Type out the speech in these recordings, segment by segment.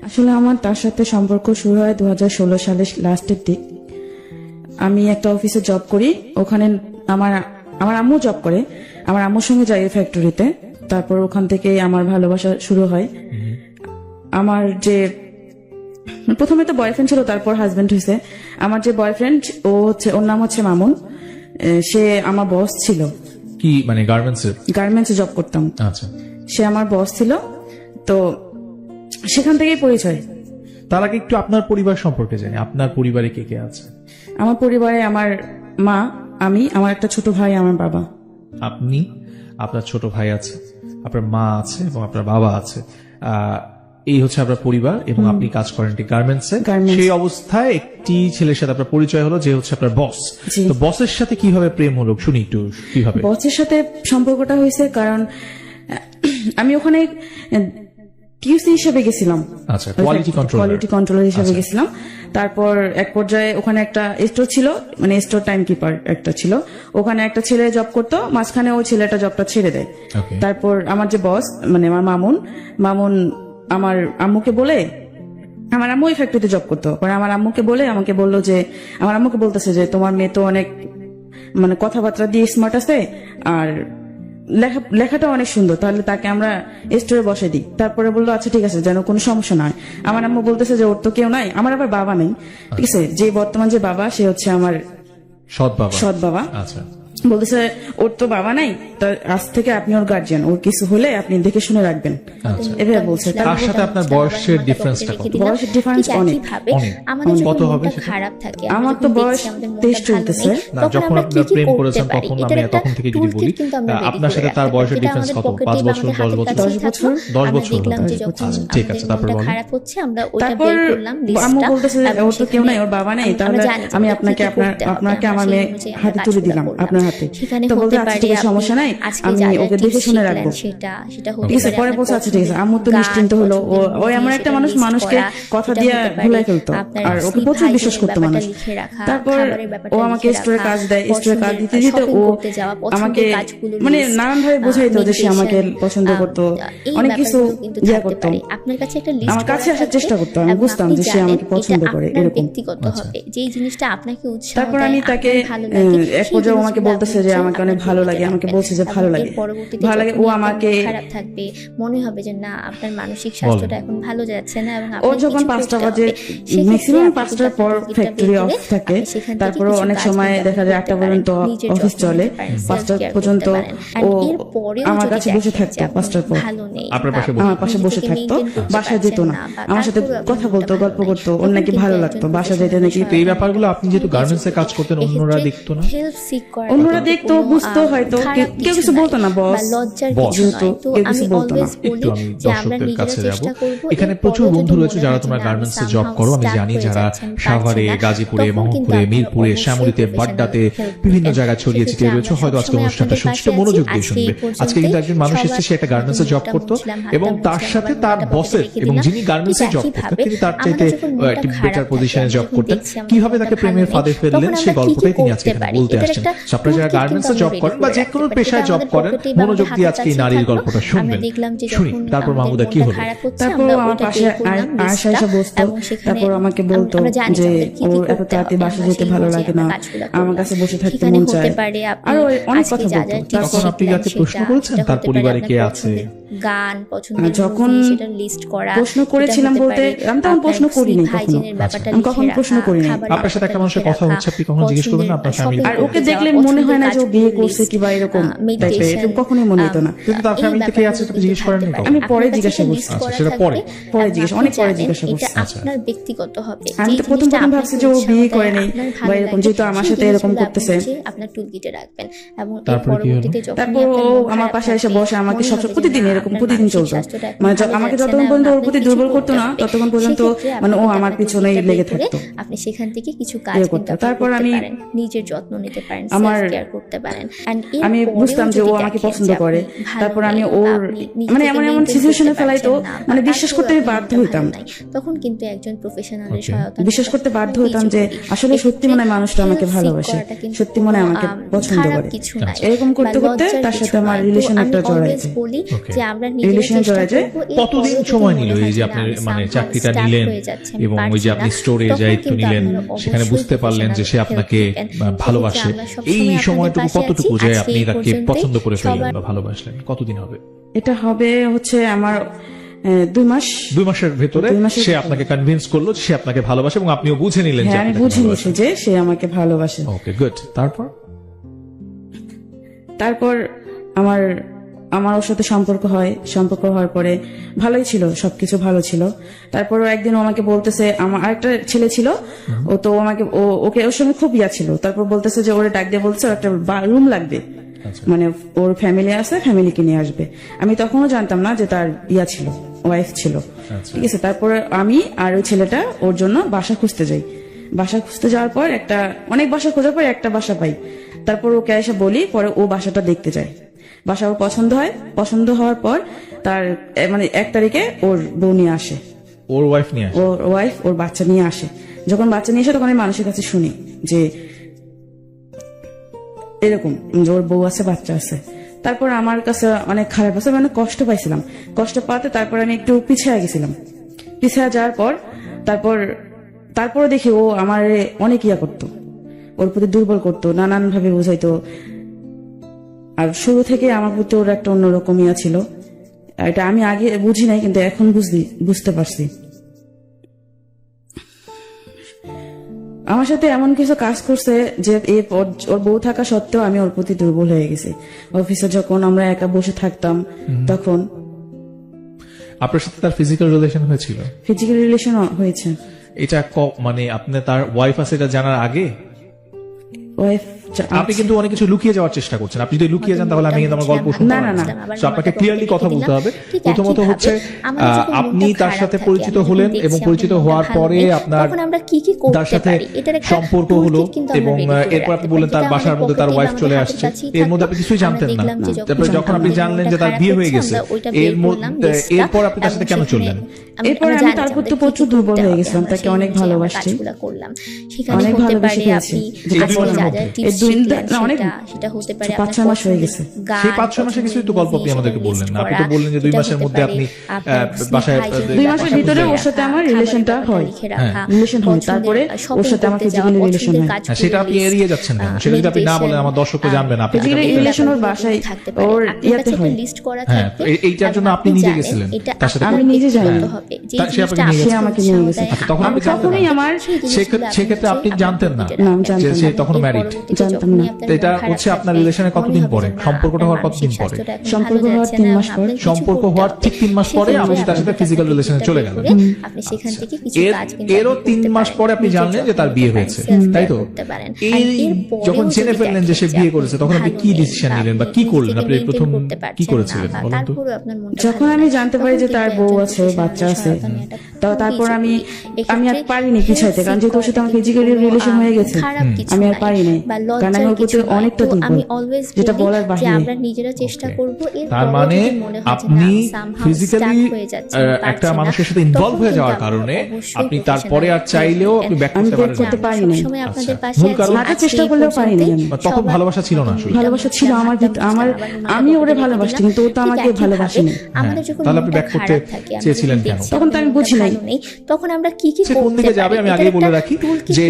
আসলে আমার তার সাথে সম্পর্ক শুরু হয় 2016 সালের লাস্টের দিক। আমি একটা অফিসে জব করি, ওখানে আমার আমার আম্মু জব করে, আমার আম্মুর সঙ্গে যাই ফ্যাক্টরিতে। তারপর ওখান থেকে আমার ভালোবাসা শুরু হয়। আমার যে প্রথমে তো বয়ফ্রেন্ড ছিল, তারপর হাজবেন্ড হয়েছে। আমার যে বয়ফ্রেন্ড ওর নাম হচ্ছে মামুন। সে আমার বস ছিল। কি মানে গার্মেন্টসে জব করতাম। আচ্ছা, সে আমার বস ছিল, তো সেখান থেকেই পরিচয়। তার আগে একটু আপনার পরিবার সম্পর্কে জানি। আপনার পরিবারে কে কে আছে? আমার পরিবারে আমার মা, আমি, আমার একটা ছোট ভাই, আমার বাবা। আপনি, আপনার ছোট ভাই আছে, আপনার মা আছে এবং আপনার বাবা আছে। এই হচ্ছে আপনার পরিবার এবং আপনি কাজ করেন গার্মেন্টসে। সেই অবস্থায় একটি ছেলের সাথে আপনার পরিচয় হলো, যে হচ্ছে আপনার বস। তো বসের সাথে কিভাবে প্রেম হলো শুনি একটু। কিভাবে বসের সাথে সম্পর্কটা হয়েছে? কারণ আমি ওখানে টিউসি হিসেবে গেছিলাম। আচ্ছা, কোয়ালিটি কন্ট্রোলার হিসেবে গেছিলাম। তারপর এক পর্যায়ে ওখানে একটা স্টোর ছিল, মানে স্টোর টাইম কিপার একটা ছিল। ওখানে একটা ছেলে জব করতো, মাঝখানে ওই ছেলেটা জবটা ছেড়ে দেয়। তারপর আমার যে বস, মানে আমার মামুন আমার আম্মুকে বলে, আমার আম্মু ওই ফ্যাক্টরিতে জব করতো, পরে আমার আম্মুকে বলে আমাকে বললো যে, আমার আম্মুকে বলতেছে যে তোমার মেয়ে তো অনেক মানে কথাবার্তা দিয়ে স্মার্ট আছে, আর লেখাটা অনেক সুন্দর, তাহলে তাকে আমরা স্টোরে বসে দিই। তারপরে বললো আচ্ছা ঠিক আছে, যেন কোনো সমস্যা না হয়। আমার আম্মু বলতেছে যে ওর তো কেউ নাই, আমার আবার বাবা নেই, ঠিক আছে। যে বর্তমান যে বাবা, সে হচ্ছে আমার সৎ বাবা। আচ্ছা, বলতেছে ওর তো বাবা নাই, তার আজ থেকে আপনি ওর গার্জিয়ান, ওর কিছু হলে আপনি দেখে শুনে রাখবেন, এভাবে বলছে। তার সাথে আপনার বয়সের ডিফারেন্সটা কত? বয়সের ডিফারেন্স অনেক। কত হবে? খারাপ থাকে, আমার তো বয়স 23 চলতেছে। যখন আপনি প্রেম করেছেন তখন আমি তখন থেকে যদি বলি, আপনার সাথে তার বয়সের ডিফারেন্স কত? 5 বছর, 10 বছর? 10 বছর। দেখলাম যে যখন ঠিক আছে, তারপর খারাপ হচ্ছে আমরা ওটা বের করলাম লিস্টটা। আম্মু বলতেছে ওর তো কেউ নাই, ওর বাবা নেই, তাহলে আমি আপনাকে আমার মেয়ে হাতে তুলে দিলাম, আপনার হাতে। তো বলতে আচ্ছা ঠিক আছে, সমস্যা নাই, আমি ওকে দেখে শুনে রাখবো। সেটা ঠিক আছে। পরে বলছে আচ্ছা ঠিক আছে। আম্মু তো নিশ্চিন্ত হলো। ও এমন একটা মানুষকে কথা দিয়ে ভুলাই ফেলতো, আর ওকে প্রচুর বিশ্বাস করতো মানুষ। তারপর ও আমাকে স্টোরে কাজ দেয়, স্টোরে কাজ দিতে দিতে ও আমাকে মানে নানান ভাবে বোঝাইতো যে সে আমাকে পছন্দ করতো, অনেক কিছু ইয়া করতো, আপনার কাছে একটা লিস্ট আমার কাছে আসার চেষ্টা করতো। আমি বুঝতাম যে সে আমাকে পছন্দ করে, এরকম ব্যক্তিগত হবে যে জিনিসটা আপনাকে উৎসাহ দেয়। তারপর আমি তাকে এক পর্যায়ে আমাকে বলতেছে যে আমাকে অনেক ভালো লাগে, আমাকে বলছে যে ভালো লাগে। ও আমাকে খারাপ থাকবে, মনে হবে যে না আপনার মানসিক স্বাস্থ্যটা এখন ভালো যাচ্ছে না, এবং ও যখন 5টা বাজে, ম্যাক্সিমাম 5টার পর ফ্যাক্টরি অফ থাকে, তারপরে অনেক সময় দেখা যায় 8টা পর্যন্ত অফিস চলে, 5টা পর্যন্ত ও আমার কাছে বসে থাকতো। 5টার পর আমার পাশে বসে থাকতো, বাসায় যেত না, আমার সাথে কথা বলতো, গল্প করতো, ওর নাকি ভালো লাগতো, বাসা যেতে নাকি। এই ব্যাপারগুলো আপনি যেহেতু গার্মেন্টসে কাজ করতেন, অন্যরা দেখতো না? অন্যরা দেখতো, বুঝতো, হয়তো কেউ কিছু বলতো না। বস যেহেতু কেউ কিছু বলতো না। একটু আমি দর্শকদের কাছে যাব। এখানে প্রচুর বন্ধু রয়েছে যারা তোমরা গার্মেন্টসে জব করো, আমি জানি, যারা সাভারে, গাজীপুরে, মোহাম্মদপুরে, মিরপুরে, শ্যামলীতে, বাড্ডাতে, বিভিন্ন জায়গায় ছড়িয়ে ছিটিয়ে রয়েছে। হয়তো আজকে অনুষ্ঠানটা শুনছে, মনোযোগ দিয়ে শুনবে। আজকে কিন্তু একজন মানুষ এসেছে, সে একটা গার্মেন্টসে জব করতো এবং তার সাথে তার বসের, এবং যিনি গার্মেন্টসে জব করতেন তিনি তার চাইতে একটি বেটার পজিশনে জব করতেন। কিভাবে তাকে প্রেমের ফাঁদে ফেললেন সেই গল্পটাই তিনি আজকে বলতে আসছেন। আপনারা যারা গার্মেন্টসে জব করেন বা যে কোনো পেশায় জব করেন, মনোযোগ দিয়ে আজকে এই নারীর গল্পটা শুনবেন। শুনি তারপর মাহমুদা কি হলো? তারপর আমার পাশে আয়শা এসে বসতো, তারপর আমাকে বলতো যে ওর এত তাড়াতাড়ি বাসা যেতে ভালো লাগে না, আমার কাছে বসে থাকতে মন চায়, আরো অনেক কথা বলতো। তখন আপনি যাকে প্রশ্ন করেছেন তার পরিবারে কে আছে? গান পছন্দ, যখন সেটা লিস্ট করা, প্রশ্ন করেছিলাম বলতে আমি তখন প্রশ্ন করিনি, আমি কখনো প্রশ্ন করিনি। আপনার সাথে একটা মানুষের কথা হচ্ছে, আপনি কখন জিজ্ঞেস করবেন না আপনার ফ্যামিলি? আর ওকে দেখলে মনে হয় না যে ও বিয়ে করছে কিংবা এরকম টাইপের, এরকম কখনোই মনে হতো না। কিন্তু তার ফ্যামিলি থেকে আছে, আপনি জিজ্ঞেস করেন না? আমি পরে জিজ্ঞাসা করছি। আচ্ছা, সেটা পরে জিজ্ঞাসা, অনেক পরে জিজ্ঞাসা করছি। এটা আপনার ব্যক্তিগত হবে। আমি তো প্রথম ভাবছি যে ও বিয়ে করে নেই বা এরকম, যেহেতু আমার সাথে এরকম করতেছে। আপনার টুলকিটে রাখবেন এবং তারপর পরবর্তীতে যখন তারপর ও আমার পাশে এসে বসে, আমাকে সবসময় প্রতিদিন এরকম প্রতিদিন চলতো। মানে আমাকে যতক্ষণ পর্যন্ত ওর প্রতি দুর্বল করতো না, ততক্ষণ পর্যন্ত মানে ও আমার পিছনেই লেগে থাকতো। আপনি সেখান থেকে কিছু কাজ করতে পারেন, তারপর আমি নিজের যত্ন নিতে পারেন, আমার সেলফ কেয়ার করতে পারেন। আমি বুঝতাম যে ও আমাকে পছন্দ করে। তারপর আমি ওর মানে এমন সিচুয়েশনে ফেলাইতো, মানে বিশ্বাস করতে আমি বাধ্য হইতাম। তখন কিন্তু একজন প্রফেশনালের সহায়তা বিশ্বাস করতে বাধ্য হইতাম যে আসলে সত্যি মনে হয় মানুষটা আমাকে ভালোবাসে, সত্যি মনে হয় আমাকে পছন্দ করে। এরকম করতে করতে তার সাথে আমার রিলেশন একটা জড়াইছে। বলি যে আমরা নিজেরা রিলেশনে চেষ্টা জড়ায় যায়। করব, এর কতদিন পরেও যদি সময় মনে নিল হয় এই যে না আপনি আমি মানে somehow চাকরিটা stuck নিলেন হয়ে যাচ্ছি, আমি এবং ওই পারছি যে আপনি না, স্টোরে তখন দায়িত্ব কিন্তু নিলেন, আপনারা সেখানে অবশ্যই বুঝতে পারলেন যে সে professional আপনাকে help নেবেন। ভালোবাসে। সেক্ষেত্রে আমরা সবসময় এই আপনাদের সময়টুকু পাশে কতটুকু আছি। যে আজকে আপনি এই তাকে পর্যন্তই। পছন্দ করে ফেললেন সবার- বা ভালোবাসলেন, কতদিন হবে? এটা হবে হচ্ছে আমার 2 মাস। 2 মাসের ভেতরে 2 মাসের সে আপনাকে কনভিন্স করলো যে সে আপনাকে ভালোবাসে এবং আপনিও বুঝে নিলেন যে হ্যাঁ, আমি আপনি তাকে বুঝে নিয়েছি ভালোবাসেন। যে সে আমাকে ভালোবাসে। ওকে, গুড। তারপর আমার আমার ওর সাথে সম্পর্ক হওয়ার পরে ভালোই ছিল, সবকিছু ভালো ছিল। তারপর একদিন ও আমাকে বলতেছে, আমার আরেকটা ছেলে ছিল, ও তো আমাকে ওকে ওর সঙ্গে খুব ইয়া ছিল। তারপর বলতেছে যে ওরে ডাক দিয়ে বলছে ওর একটা রুম লাগবে, মানে ওর ফ্যামিলি আছে, ফ্যামিলিকে নিয়ে আসবে। আমি তখনও জানতাম না যে তার ইয়া ছিল, ওয়াইফ ছিল। ঠিক আছে, তারপরে আমি আর ওই ছেলেটা ওর জন্য বাসা খুঁজতে যাই। বাসা খুঁজতে যাওয়ার পর অনেক বাসা খোঁজার পর একটা বাসা পাই। তারপর ওকে এসে বলি, পরে ও বাসাটা দেখতে যায়। বাসা ওর পছন্দ হওয়ার পর তার মানে 1 তারিখে ওর বউ নিয়ে আসে, ওর ওয়াইফ নিয়ে আসে। ওর ওয়াইফ ওর বাচ্চা নিয়ে আসে। যখন বাচ্চা নিয়ে আসে তখন আমি মানুষের কাছে শুনি যে এরকম যে ওর বউ আছে, বাচ্চা আছে। তারপর আমার কাছে অনেক খারাপ আছে, মানে কষ্ট পাইছিলাম। কষ্ট পাতে তারপর আমি একটু পিছিয়ে গেছিলাম। পিছিয়ে যাওয়ার পর তারপরে দেখি ও আমার অনেক ইয়া করতো, ওর প্রতি দুর্বল করতো, নানান ভাবে বোঝাইতো। আর শুরু থেকে আমার প্রতি ওর একটা অন্যরকম ইয়া ছিল। এটা আমি আগে বুঝি নাই, কিন্তু এখন বুঝতে পারছি। আমার সাথে এমন কিছু কাজ করছে যে ওর বউ থাকা সত্ত্বেও আমি ওর প্রতি দুর্বল হয়ে গেছি। অফিসে যখন আমরা একা বসে থাকতাম তখন আপনার সাথে তার ফিজিক্যাল রিলেশন হয়েছিল? ফিজিক্যাল রিলেশন হয়েছে। এটা মানে আপনি তার ওয়াইফ আছে এটা জানার আগে? ওয়াইফ আপনি কিন্তু অনেক কিছু লুকিয়ে যাওয়ার চেষ্টা করছেন। আপনি যদি লুকিয়ে যান তাহলে আমি কিন্তু আমার গল্প শুনতে পারবো না। তো আপনাকে ক্লিয়ারলি কথা বলতে হবে। প্রথমত হচ্ছে আপনি তার সাথে পরিচিত হলেন এবং পরিচিত হওয়ার পরে আপনার তার সাথে সম্পর্ক হলো এবং এরপর আপনি বললেন তার বাসার মধ্যে তার ওয়াইফ চলে আসছে। এর মধ্যে আপনি কিছুই জানতেন না। তারপর যখন আপনি জানলেন যে তার বিয়ে হয়ে গেছে, এরপর আপনি তার সাথে কেন চললেন? এরপর আমি তার প্রতি প্রচুর দুর্বল হয়ে গেছিলাম, তাকে অনেক ভালোবাসছি, অনেক ভালোবেসে ফেলেছি। অনেক 5-6 মাস হয়ে গেছে। সেই 5-6 মাসে কিছু একটু গল্প আপনি আমাদেরকে বললেন না। আপনি তো বললেন যে 2 মাসের মধ্যে আপনি বাসায় 2 মাসের ভিতরে ওর সাথে আমার রিলেশনটা হয়, তারপরে ওর সাথে আমার ফিজিক্যাল রিলেশন হয়। সেটা আপনি এড়িয়ে যাচ্ছেন কেন? সেটা যদি আপনি না বলেন আমার দর্শকরা জানবে না। আপনি ফিজিক্যাল রিলেশন ওর বাসায় ওর ইয়াতে হয়। হ্যাঁ, এইটার জন্য আপনি নিজে গেছিলেন তার সাথে? আমি নিজে জানি না, সে আমাকে নিয়ে গেছে। তখন আপনি তখনই আমার সেক্ষেত্রে আপনি জানতেন না যে সে তখন ম্যারিড? জানতাম না। এটা হচ্ছে আপনার রিলেশনে কতদিন পরে, সম্পর্কটা হওয়ার কতদিন পরে? সম্পর্ক হওয়ার 3 মাস পর। সম্পর্ক হওয়ার ঠিক 3 মাস পরে আপনি তার সাথে ফিজিক্যাল রিলেশনে চলে গেলেন। এরও 3 মাস পরে আপনি জানলেন যে তার বিয়ে হয়েছে, তাই তো? যখন জেনে ফেললেন যে সে বিয়ে করেছে তখন আপনি কি ডিসিশন নিলেন বা কি করলেন? আপনি প্রথম কি করেছিলেন বলুন তো? যখন আমি জানতে পারি যে তার বউ আছে, বাচ্চা আছে, তারপর আমি আর পারিনি পিছাইতে, কারণ যেহেতু ওর সাথে আমার ফিজিক্যাল রিলেশন হয়ে গেছে, আমি আর পারিনি, কারণ আমি ওর প্রতি অনেকটা দুর্বল, যেটা বলার বাহিরে। আমরা নিজেরা চেষ্টা করব। তার মানে আপনি ফিজিক্যালি একটা মানুষের সাথে ইনভলভ হয়ে যাওয়ার কারণে আপনি তারপরে আর চাইলেও আপনি ব্যাক করতে পারেন পারিনি। মূল কারণ চেষ্টা করলেও পারিনি। তখন ভালোবাসা ছিল না, আসলে ভালোবাসা ছিল আমার আমি ওরে ভালোবাসি, কিন্তু ও তো আমাকে ভালোবাসেনি। তাহলে আপনি ব্যাক করতে চেয়েছিলেন কেন? তখন তো আমি বুঝি নাই তখন আমরা কি সে কোন দিকে যাবে। আমি আগে বলে রাখি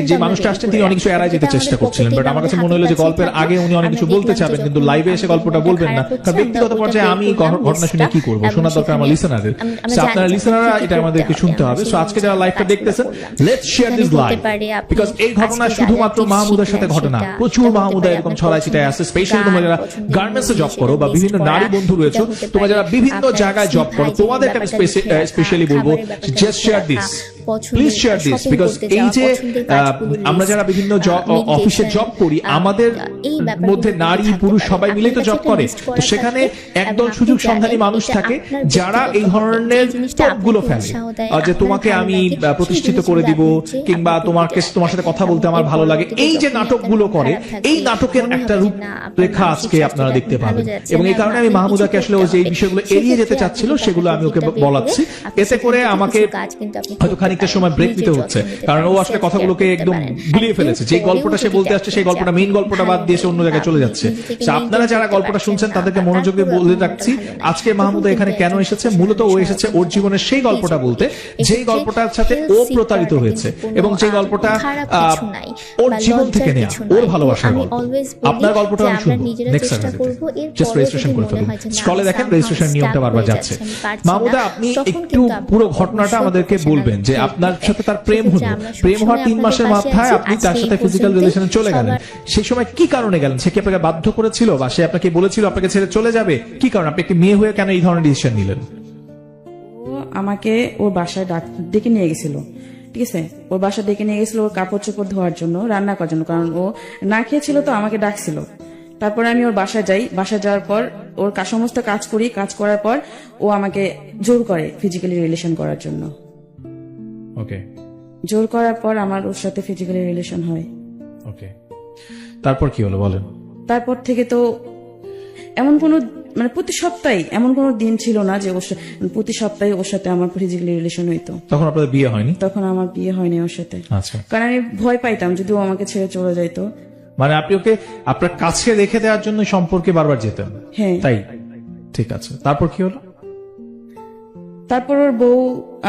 যে মানুষটা আসছেন তিনি অনেক কিছু এড়াই যেতে চেষ্টা করছিলেন, বাট আমার কাছে মনে হলো যে গল্পের আগে উনি অনেক কিছু বলতে চাবেন কিন্তু লাইভে এসে গল্পটা বলবেন না, কারণ ব্যক্তিগত পর্যায়ে আমি ঘটনা শুনে কি করবো, শোনা দরকার আমার লিসেনারদের। আপনারা লিসেনাররা এটা আমাদেরকে শুনতে হবে। সো আজকে যারা লাইভটা দেখতেছেন, let's share this live, because এই ঘটনা শুধুমাত্র মাহমুদার সাথে ঘটে না, প্রচুর মাহমুদা এরকম ছড়ায় ছিটায় আছে। স্পেশালি তোমরা যারা গার্মেন্টসে জব করো বা বিভিন্ন নারী বন্ধু রয়েছে, তোমরা যারা বিভিন্ন জায়গায় জব করো, তোমাদেরকে আমি স্পেশালি বলবো just share this, please share this, because এই যে আমরা যারা বিভিন্ন অফিসে জব করি, আমাদের মধ্যে নারী পুরুষ সবাই মিলে তো জব করে, তো সেখানে একদল সুযোগ সন্ধানী মানুষ থাকে যারা এই ধরনের টপগুলো ফেলে যে তোমাকে আমি প্রতিষ্ঠিত করে দিব কিংবা তোমার সাথে কথা বলতে আমার ভালো লাগে। এই যে নাটকগুলো করে, এই নাটকের একটা রূপরেখা আজকে আপনারা দেখতে পাবেন, এবং এই কারণে আমি মাহমুদাকে আসলে ও যে বিষয়গুলো এড়িয়ে যেতে চাচ্ছিল সেগুলো আমি ওকে বলাচ্ছি, এতে করে আমাকে হয়তো খানিকটা খানিকটা সময় ব্রেক নিতে হচ্ছে, কারণ ও আসলে কথাগুলোকে একদম গুলিয়ে ফেলেছে। যে গল্পটা সে বলতে আসছে সেই গল্পটা, মেইন গল্পটা বাদ দিয়ে সে অন্য জায়গায় চলে যাচ্ছে। আপনারা যারা গল্পটা শুনছেন তাদেরকে মনোযোগ দিয়ে বলে রাখছি, আজকে মাহমুদা এখানে কেন এসেছে, মূলত ও এসেছে ওর জীবনের সেই গল্পটা বলতে, যেই গল্পটার সাথে ও প্রতারিত হয়েছে এবং যে গল্পটা ওর জীবন থেকে নেয়া, ওর ভালোবাসার গল্প। আপনার গল্পটা আমি শুনবো নেক্সট সানডেতে। জাস্ট রেজিস্ট্রেশন করে ফেলুন, স্ক্রলে দেখেন রেজিস্ট্রেশন নিয়মটা বারবার যাচ্ছে। মাহমুদা, আপনি একটু পুরো ঘটনাটা আমাদেরকে বলবেন যে আপনার সাথে তার প্রেম হলো, প্রেম হওয়ার 3 মাসের মাথায় আপনি তার সাথে ফিজিক্যাল রিলেশনে চলে গেলেন। সেই সময় কি কারণে গেলেন? সে কি আপনাকে বাধ্য করেছিল বা সে আপনাকে বলেছিল আপনাকে ছেড়ে চলে যাবে? কি কারণ? আপনি একটি মেয়ে হয়ে কেন এই ধরনের ডিসিশন নিলেন? ও আমাকে ওর বাসায় ডেকে নিয়ে গেছিল, ঠিক আছে? ওর বাসায় ডেকে নিয়ে গেছিল ওর কাপড় চোপড় ধোয়ার জন্য, রান্না করার জন্য, কারণ ও না খেয়েছিল তো আমাকে ডাকছিল। তারপরে আমি ওর বাসায় যাই, বাসায় যাওয়ার পর ওর সমস্ত কাজ করি, কাজ করার পর ও আমাকে জোর করে ফিজিক্যালি রিলেশন করার জন্য। ওকে, জোর করার পর আমার ওর সাথে ফিজিক্যালি রিলেশন হয়। ওকে, তারপর কি হলো বলেন? তারপর থেকে তো এমন কোনো মানে প্রতি সপ্তাহে এমন কোনো দিন ছিল না যে প্রতি সপ্তাহে ওর সাথে আমার ফিজিক্যালি রিলেশন হইতো। তখন আপনাদের বিয়ে হয়নি? তখন আমার বিয়ে হয়নি ওর সাথে। আচ্ছা, কারণ আমি ভয় পাইতাম যদি ও আমাকে ছেড়ে চলে যাইতো। মানে আপনি ওকে আপনার কাছে রেখে দেওয়ার জন্য সম্পর্কে বারবার যেতেন? হ্যাঁ। তাই, ঠিক আছে। তারপর কি হলো? তারপর ওর বউ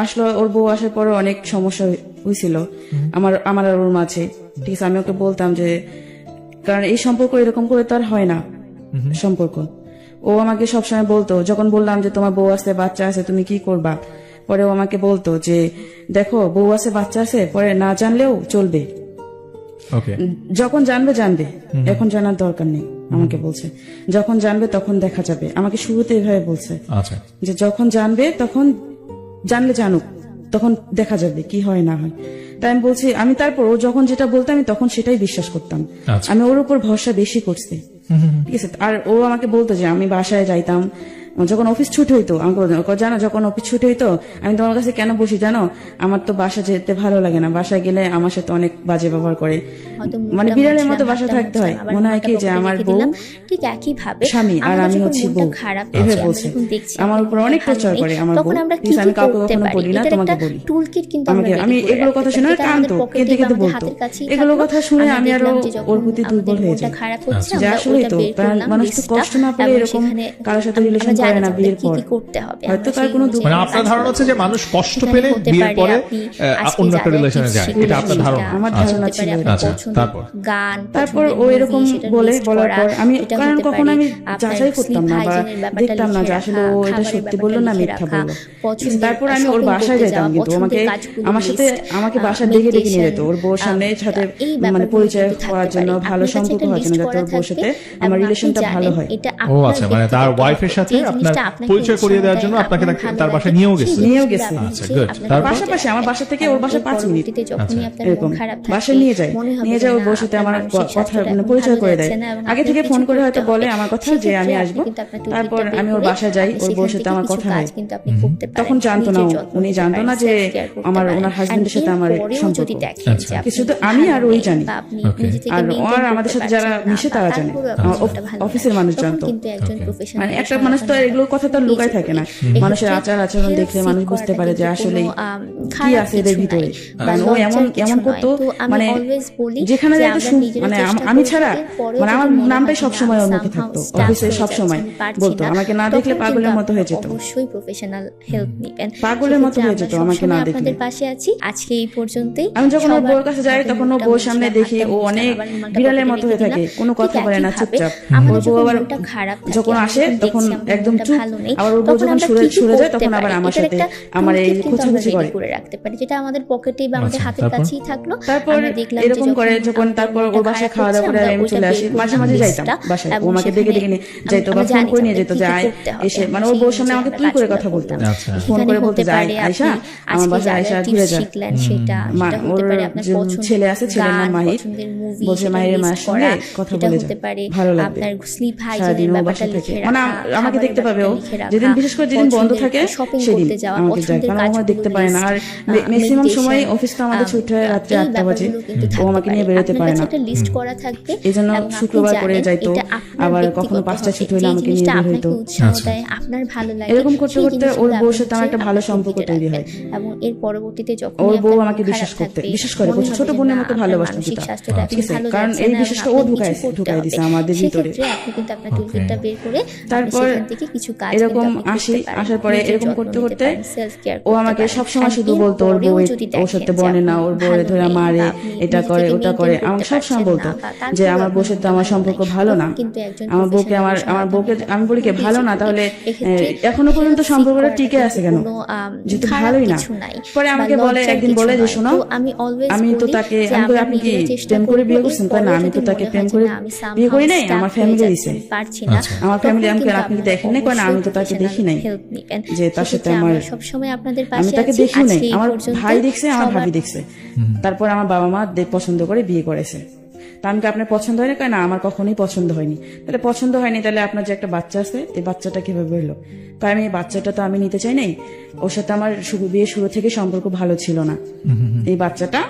আসলো, ওর বউ আসার পরে অনেক সমস্যা হয়েছিল আমার আর ওর মাঝে, ঠিক আছে? আমি ওকে বলতাম যে, কারণ এই সম্পর্ক এরকম করে তো আর হয় না সম্পর্ক। ও আমাকে সবসময় বলতো, যখন বললাম যে তোমার বউ আছে, বাচ্চা আছে, তুমি কি করবা, পরে ও আমাকে বলতো যে দেখো বউ আছে, বাচ্চা আছে, পরে না জানলেও চলবে, ওকে, যখন জানবে জানবে, এখন জানার দরকার নেই। আমাকে বলছে যখন জানবে তখন দেখা যাবে। আমাকে শুরুতে এভাবে বলছে, আচ্ছা, যে যখন জানবে তখন, জানলে জানুক, তখন দেখা যাবে কি হয় না হয়। তাই আমি বলছি, আমি তারপর ও যখন যেটা বলতো আমি তখন সেটাই বিশ্বাস করতাম। আচ্ছা। আমি ওর উপর ভরসা বেশি করছি, ঠিক আছে? আর ও আমাকে বলতো যে আমি বাসায় যাইতাম, যখন অফিস ছুটি হইতো আমাকে বলতো, জানো যখন অফিস ছুটি হইতো আমি তোমার কাছে কেন বসি জানো, আমার তো বাসা যেতে ভালো লাগে না, বাসায় গেলে আমার সাথে অনেক বাজে ব্যবহার করে, মানে বিড়ালের মতো বাসা থাকতে হয়, মনে হয় কি যে আমার বউ ঠিক একই ভাবে স্বামী আর আমি হচ্ছি বউ, এভাবে বলছে। আমার উপর অনেক টর্চার করে আমার বউ, আমি কাউকে কখনো বলি না, তোমাকে বলি। টুলকিট কিন্তু আমি এগুলো কথা শুনে কাঁদতো, কেঁদে কেঁদে বলতো। এগুলো কথা শুনে আমি আরো ওর প্রতি দুর্বল হয়ে যাই, যে আসলেই তো মানুষ তো কষ্ট না পেলে এরকম কারোর সাথে রিলেশন করে না বিয়ের পর, হয়তো তার কোনো দুঃখ। মানে আপনার ধারণা হচ্ছে যে মানুষ কষ্ট পেলে বিয়ের পরে অন্য একটা রিলেশনে যায়, এটা আপনার ধারণা? আমার ধারণা ছিল। আচ্ছা, তারপর ও এরকম বলার পর আমি, কারণ কখনো আমি যাচাই করতাম না বা দেখতাম না যে আসলে ও এটা সত্যি বললো না মিথ্যা বললো। তারপর আমি ওর বাসায় যেতাম, কিন্তু আমাকে বাসায় ডেকে ডেকে নিয়ে যেত ওর বউর সামনে, সাথে মানে পরিচয় হওয়ার জন্য, ভালো সম্পর্ক হওয়ার জন্য, যাতে ওর বউর সাথে আমার রিলেশনটা ভালো হয়। ও আচ্ছা, মানে তার ওয়াইফের সাথে আপনার পরিচয় করিয়ে দেওয়ার জন্য আপনাকে তার বাসায় নিয়েও গেছে? আচ্ছা, গুড। তার পাশাপাশি আমার বাসা থেকে ওর বাসা 5 মিনিট এরকম, বাসায় নিয়ে যায় ওর বউর সাথে আমার কথা মানে পরিচয় করে দেয়। আগে থেকে ফোন করে হয়তো বলে আমার কথা যে আমি আসবো, তারপর আমি ওর বাসায় যাই, ওর বউর সাথে আমার কথা হয়। তখন জানতো না, উনি জানতো না যে ওনার হাজবেন্ডের সাথে আমার সম্পর্ক, কিছু তো আমি আর ওই জানি, আর আমাদের সাথে যারা মিশে তারা জানে, অফিসের মানুষ জানতো। মানে একটা মানুষ তো এগুলো কথা তো লুকায় থাকে না, মানুষের আচার আচরণ দেখলে মানুষ বুঝতে পারে যে আসলে কি আছে এদের ভিতরে। কারণ ও এমন করতো, মানে যেখানে মানে আমি ছাড়া মানে আমার নামটাই সবসময় ওর মুখে থাকতো, অফিসে সবসময় বলতো, আমাকে না দেখলে পাগলের মতো হয়ে যেত, অবশ্যই প্রফেশনাল হেল্প নেবেন, পাগলের মতো হয়ে যেত আমাকে না দেখলে। আপনাদের পাশে আছি আজকে এই পর্যন্তই। আমি যখন ওর বউর কাছে যাই তখন ও বউর সামনে দেখি ও অনেক বিড়ালের মতো হয়ে থাকে, কোনো কথা বলে না, চুপচাপ। ওর বউ আবার যখন আসে তখন একদম চুপ, আবার ওর বউ যখন সরে যায় তখন আবার আমার সাথে আমার এই খুঁচিখুচি করে রাখতে পারি, যেটা আমাদের পকেটে বা আমাদের হাতের কাছেই থাকলো। তারপর এরকম করে যখন তারপর ওর বাসায় খাওয়া দাওয়া করে আমি চলে আসি, মাঝে মাঝে যাইতাম বাসায়, ও আমাকে ডেকে ডেকে নিয়ে যাইতো বা ফোন করে নিয়ে যেত যে আয় এসে, মানে ওর বউর সামনে আমাকে তুই করে কথা বলতো, ফোন করে বলতে যে আয়শা আমার বাসায় আয়শা ঘুরে যা, ওর ছেলে আছে, ছেলের নাম মাহির, বলছে মাহিরের মায়ের সঙ্গে কথা বলে যা, ভালো লাগবে, সারাদিন ওর বাসা থেকে মানে আমাকে দেখতে দেখতে পাবে ও যেদিন, বিশেষ করে যেদিন বন্ধ থাকে সেদিন আমাকে যায়, কারণ ও দেখতে পারে না। আর ম্যাক্সিমাম সময় অফিস তো আমাদের ছুটি হয় রাত্রে 8টা বাজে, ও আমাকে নিয়ে বেরোতে পারে না। লিস্ট করা থাকবে, এই জন্য শুক্রবার করে যাইতো, আবার কখনো 5টা ছুটি হলে আমাকে নিয়ে বের হইতো। আপনার ভালো লাগে, এরকম করতে করতে ওর বউর সাথে আমার একটা ভালো সম্পর্ক তৈরি হয়, এবং এর পরবর্তীতে যখন ওর বউ আমাকে বিশ্বাস করে, ছোট বোনের মতো ভালোবাসতো, ঠিক আছে, কারণ এই বিশ্বাসটা ও ঢুকাই দিছে আমাদের ভিতরে। আপনি কিন্তু আপনার টুলকিটটা বের করে তারপর সেখান থেকে কিছু কাজ এরকম আসার পরে এরকম করতে করতে ও আমাকে সবসময় শুধু বলতো ওর বউ ওর সাথে বনে না, ওর বউ ধরে মারে, এটা করে ওটা করে, আমাকে সবসময় বলতো যে আমার বউর সাথে আমার সম্পর্ক ভালো না, আমার বউকে আমি বলি কি ভালো না, তাহলে এখনো পর্যন্ত সম্পর্কটা টিকে আছে কেন, যেহেতু ভালোই না। পরে আমাকে একদিন বলে যে শোনো, আমি তো তাকে আপনি কি প্রেম করে বিয়ে করছেন? না, আমি তো তাকে প্রেম করে বিয়ে করি নাই, আমার ফ্যামিলি দিছে, আমার ফ্যামিলি। আপনি কি দেখেন নাই? না, আমি তো তাকে দেখি নাই যে তার সাথে আমার, আমি তাকে দেখি নাই, আমার ভাই দেখছে, আমার ভাবি দেখছে। তারপর আমার বাবা মা পছন্দ করে বিয়ে করেছে। তা আমি আপনার পছন্দ হয়নি? না, আমার কখনোই পছন্দ হয়নি। তাহলে পছন্দ হয়নি, তাহলে আপনার যে একটা বাচ্চা আছে, এই বাচ্চাটা কিভাবে হলো? তাই আমি এই বাচ্চাটা তো আমি নিতে চাই নাই, ওর সাথে আমার বিয়ে শুরু থেকে সম্পর্ক ভালো ছিল না, এই বাচ্চাটা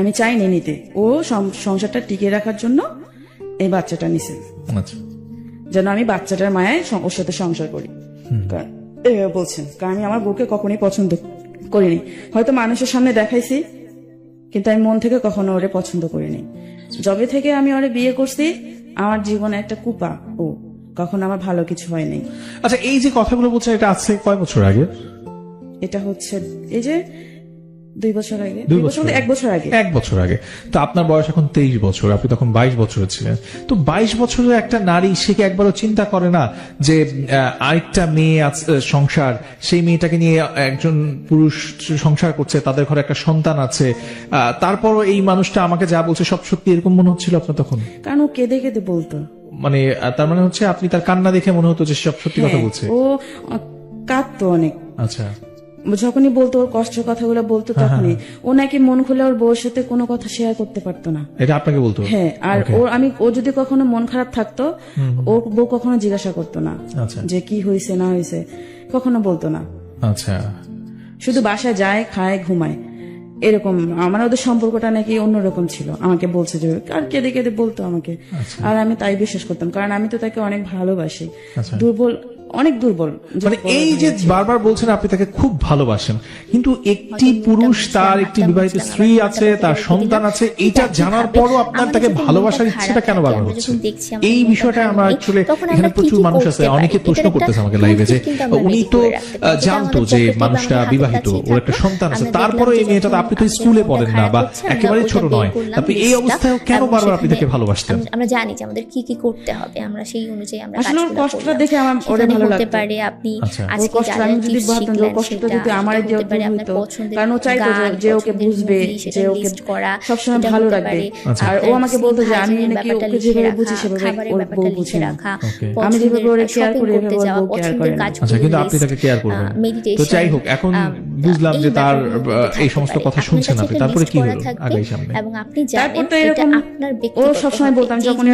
আমি চাইনি নিতে, ও সংসারটা টিকিয়ে রাখার জন্য এই বাচ্চাটা নিছে, যেন আমি বাচ্চাটার মায়ায় ওর সাথে সংসার করি। বলছেন, কারণ আমি আমার বউকে কখনোই পছন্দ করিনি, হয়তো মানুষের সামনে দেখাইছি, কিন্তু আমি মন থেকে কখনো ওরে পছন্দ করিনি। যবে থেকে আমি ওরে বিয়ে করছি, আমার জীবনে একটা কুপা, ও কখনো আমার ভালো কিছু হয়নি। আচ্ছা, এই যে কথাগুলো বলছেন, এটা আছে কয় বছর আগে? এটা হচ্ছে এই যে 2 বছর আগে, 1 বছর আগে। তো আপনার বয়স এখন 23 বছর, আপনি তখন 22 বছরের ছিলেন। তো 22 বছরের একটা নারী, সে কি একবারও চিন্তা করে না যে আরেকটা মেয়ে সংসার, সেই মেয়েটাকে নিয়ে একজন পুরুষ সংসার করছে, তাদের ঘরে একটা সন্তান আছে, তারপরও এই মানুষটা আমাকে যা বলছে সব সত্যি, এরকম মনে হচ্ছিল আপনার তখন? কারণ ও কেঁদে কেঁদে বলতো, মানে তার মানে হচ্ছে আপনি তার কান্না দেখে মনে হতো যে সব সত্যি কথা বলছে? ও কাঁদতো অনেক। আচ্ছা, যখনই বলতো, ওর কষ্টের কথাগুলো বলতো, তখনই ও নাকি মন খুলে ওর বউর সাথে কোনো কথা শেয়ার করতে পারতো না। এটা আপনাকে বলতো? হ্যাঁ। আর ও যদি কখনো মন খারাপ থাকতো, ও বউ কখনো জিজ্ঞাসা করতো না যে কি হয়েছে না হয়েছে, কখনো বলতো না। আচ্ছা, শুধু বাসায় যায়, খায়, ঘুমায়, এরকম। আমার ওদের সম্পর্কটা নাকি অন্যরকম ছিল, আমাকে বলছে যে, আর কেঁদে কেঁদে বলতো আমাকে। আর আমি তাই বিশ্বাস করতাম, কারণ আমি তো তাকে অনেক ভালোবাসি। অনেক দুর্বল। মানে এই যে বারবার বলছেন আপনি তাকে খুব ভালোবাসেন, কিন্তু একটি পুরুষ, তার একটি বিবাহিত স্ত্রী আছে, তার সন্তান আছে, এটা জানার পরও আপনার তাকে ভালোবাসার ইচ্ছেটা কেন বারবার হচ্ছে? এই বিষয়টা আমরা অ্যাকচুয়ালি, এখানে প্রচুর মানুষ আছে, অনেকে প্রশ্ন করতেছে আমাকে লাইভে যে উনি তো জানতো যে মানুষটা বিবাহিত, ওর একটা সন্তান আছে, তারপরও এই মেয়েটা, আপনি তো স্কুলে পড়েন না বা একেবারে ছোট নয়, আপনি এই অবস্থায় কেন বারবার আপনি তাকে ভালোবাসতেন? আমরা জানি যে আমাদের কি কি করতে হবে, আমরা সেই অনুযায়ী আমরা আসলে কষ্টটা দেখে আমার ওরে ভালো হতে পারে। আপনি আজকে আমি যদি ভাবতাম কষ্টটা যদি আমার দিয়ে হতো, কারণ ও চাইতো যে ওকে বুঝবে, যে ওকে সবসময় ভালো রাখবে। আর ও আমাকে বলতো যে আমি নাকি ওকে যেভাবে বুঝি সেভাবে ওর বউ বুঝে না, আমি যেভাবে ওরে কেয়ার করি এভাবে ওর বউ কেয়ার করে না। আচ্ছা, কিন্তু আপনি তাকে কেয়ার করবেন। তো যাই হোক, এখন বুঝলাম যে তার এই সমস্ত কথা শুনছেন আপনি, তারপরে কি হলো আগামী সামনে? এবং আপনি জানেন এটা আপনার ব্যক্তিগত। ও সবসময় বলতাম, যখন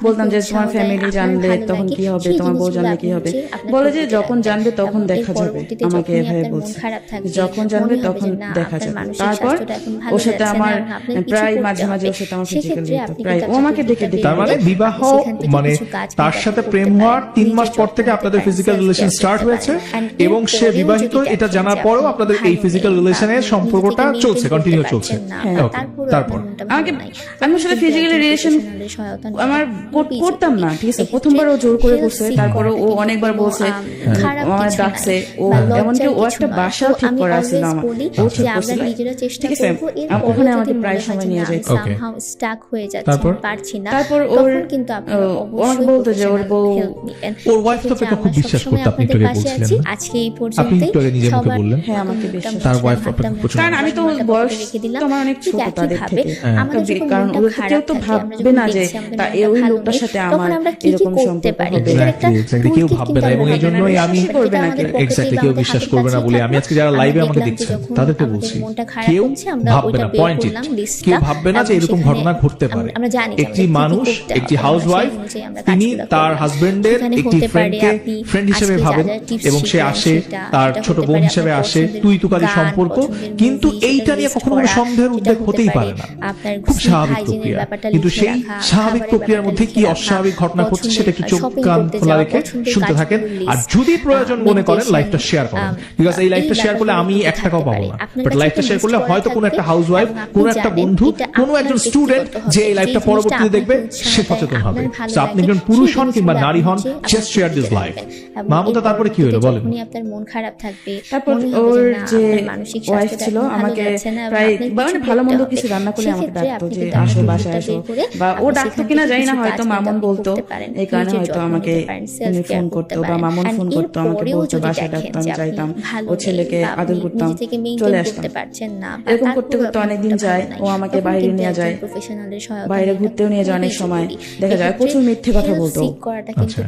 বলতাম যে তোমার ফ্যামিলি জানলে তখন কি হবে, তোমার বউ জানলে কি হবে, বলে যে যখন জানবে তখন দেখা যাবে। আমাকে এভাবে বলছে, যখন জানবে তখন দেখা যাবে। তারপর ওর সাথে আমার প্রায় মাঝে মাঝে ওর সাথে আমার ফিজিক্যাল প্রায় ও আমাকে ডেকে ডেকে। তার মানে বিবাহ, মানে তার সাথে প্রেম হওয়ার 3 মাস পর থেকে আপনাদের ফিজিক্যাল রিলেশন স্টার্ট হয়েছে, এবং সে বিবাহিত, এটা জানার পরেও আপনাদের এই ফিজিক্যাল রিলেশনের সম্পর্কটা চলছে, কন্টিনিউ চলছে। তারপর আমি আসলে ফিজিক্যাল রিলেশন আমার করতাম না, ঠিক আছে। প্রথমবার ও জোর করে করছে, তারপরে ও অনেকবার বলছে, আমার ডাকছে, ও এমনকি ও একটা বাসাও ঠিক করা ছিল আমার, ও ঠিক করছিল, ঠিক আছে। ওখানে আমাকে প্রায় সময় নিয়ে যায়। স্টাক হয়ে যাচ্ছে, পারছি না। তারপর ওর কিন্তু আমাকে বলতো যে ওর বউ, ওর ওয়াইফ তো আপনাকে খুব বিশ্বাস করতে, আপনি একটু বলছিলেন আজকে এই পর্যন্ত আপনি একটু আগে নিজের মুখে বললেন। হ্যাঁ, আমাকে বিশ্বাস, তার ওয়াইফ আপনাকে প্রচুর, কারণ আমি তো বয়স তো আমার অনেক ছোট তাদের থেকে, কারণ ওদের কেউ তো ভাববে না যে ওই লোকটার সাথে আমার এরকম সম্পর্ক হবে, কেউ ভাববে না। এবং এই জন্যই আমি করবে না কেউ। এক্স্যাক্টলি কেউ বিশ্বাস করবে না বলে আমি আজকে যারা লাইভে আমাকে দেখছেন তাদেরকে বলছি, কেউ ভাববে না, পয়েন্ট ইট, কেউ ভাববে না যে এরকম ঘটনা ঘটতে পারে। একটি মানুষ, একটি হাউসওয়াইফ, তিনি তার হাজবেন্ডের একটি ফ্রেন্ড হিসেবে ভাবেন এবং সে আসে, তার ছোট বোন হিসেবে আসে, তুই তুকারি সম্পর্ক, কিন্তু এইটা নিয়ে কখনো কোনো সন্দেহের উদ্বেগ হতেই পারে না, খুব স্বাভাবিক প্রক্রিয়া। কিন্তু সেই স্বাভাবিক প্রক্রিয়ার মধ্যে কি অস্বাভাবিক ঘটনা ঘটছে সেটা কি চোখ কান খোলা রেখে শুনতে থাকেন, আর যদি প্রয়োজন মনে করেন লাইফটা শেয়ার করেন, বিকজ এই লাইফটা শেয়ার করলে আমি 1 টাকাও পাবো না, বাট লাইফটা শেয়ার করলে হয়তো কোনো একটা হাউসওয়াইফ, কোনো একটা বন্ধু, কোনো একজন স্টুডেন্ট যে এই লাইফটা পরবর্তীতে দেখবে সে সচেতন হবে। সো আপনি একজন পুরুষ হন কিংবা নারী হন, just share this life. Mahmuda, তারপরে কি হলো বলেন? আপনার মন খারাপ থাকবে, তারপর ওর যে ওয়াইফ ছিল আমাকে প্রায় মানে ভালো মন্দ কিছু রান্না করলে আমাকে ডাকতো যে আসো বাসায় আসো, বা ও ডাকতো কিনা জানি না, হয়তো মামুন বলতো, এই কারণে হয়তো আমাকে ফোন করতো বা মামুন ফোন করতো, আমাকে বলতো, বাসায় ডাকতো, আমি যাইতাম, ও ছেলেকে আদর করতাম, চলে আসতাম। এরকম করতে করতে অনেকদিন যায়, ও আমাকে বাইরে নিয়ে যায়, বাইরে ঘুরতেও নিয়ে যায়, অনেক সময় দেখা যায় প্রচুর মিথ্যে কথা বলতো,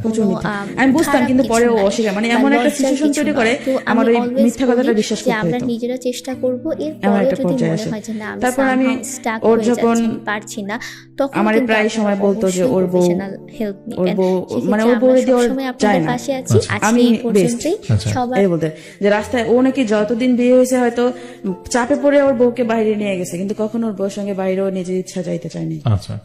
প্রচুর মিথ্যে। আমি বুঝতাম কিন্তু পরে ও অস্বীকার, মানে এমন একটা সিচুয়েশন তৈরি করে আমার ওই মিথ্যা কথাটা বিশ্বাস করতে আমরা হতো। নিজেরা চেষ্টা করব, এর এমন পরে একটা যদি পর্যায়ে মনে আসে। হয় যে না আমি তারপর আমি স্টাক ওর হয়ে যখন যাচ্ছি, পারছি না, তখন আমার কিন্তু প্রায় সময় আপনারা বলতো যে অবশ্যই ওর বউ, professional help ওর নিবেন। বউ সেক্ষেত্রে মানে ওর আমরা বউ দিয়ে ওর সবসময় চায় আপনাদের না, পাশে আছি। আজকে আমি এই বেস্ট পর্যন্তই। সবার এই বলতে যে রাস্তায় ও নাকি যতদিন বিয়ে হয়েছে হয়তো চাপে পড়ে ওর বউকে বাইরে নিয়ে গেছে, কিন্তু কখনো ওর বউর সঙ্গে বাইরেও নিজের ইচ্ছা যাইতে চায়নি। আচ্ছা,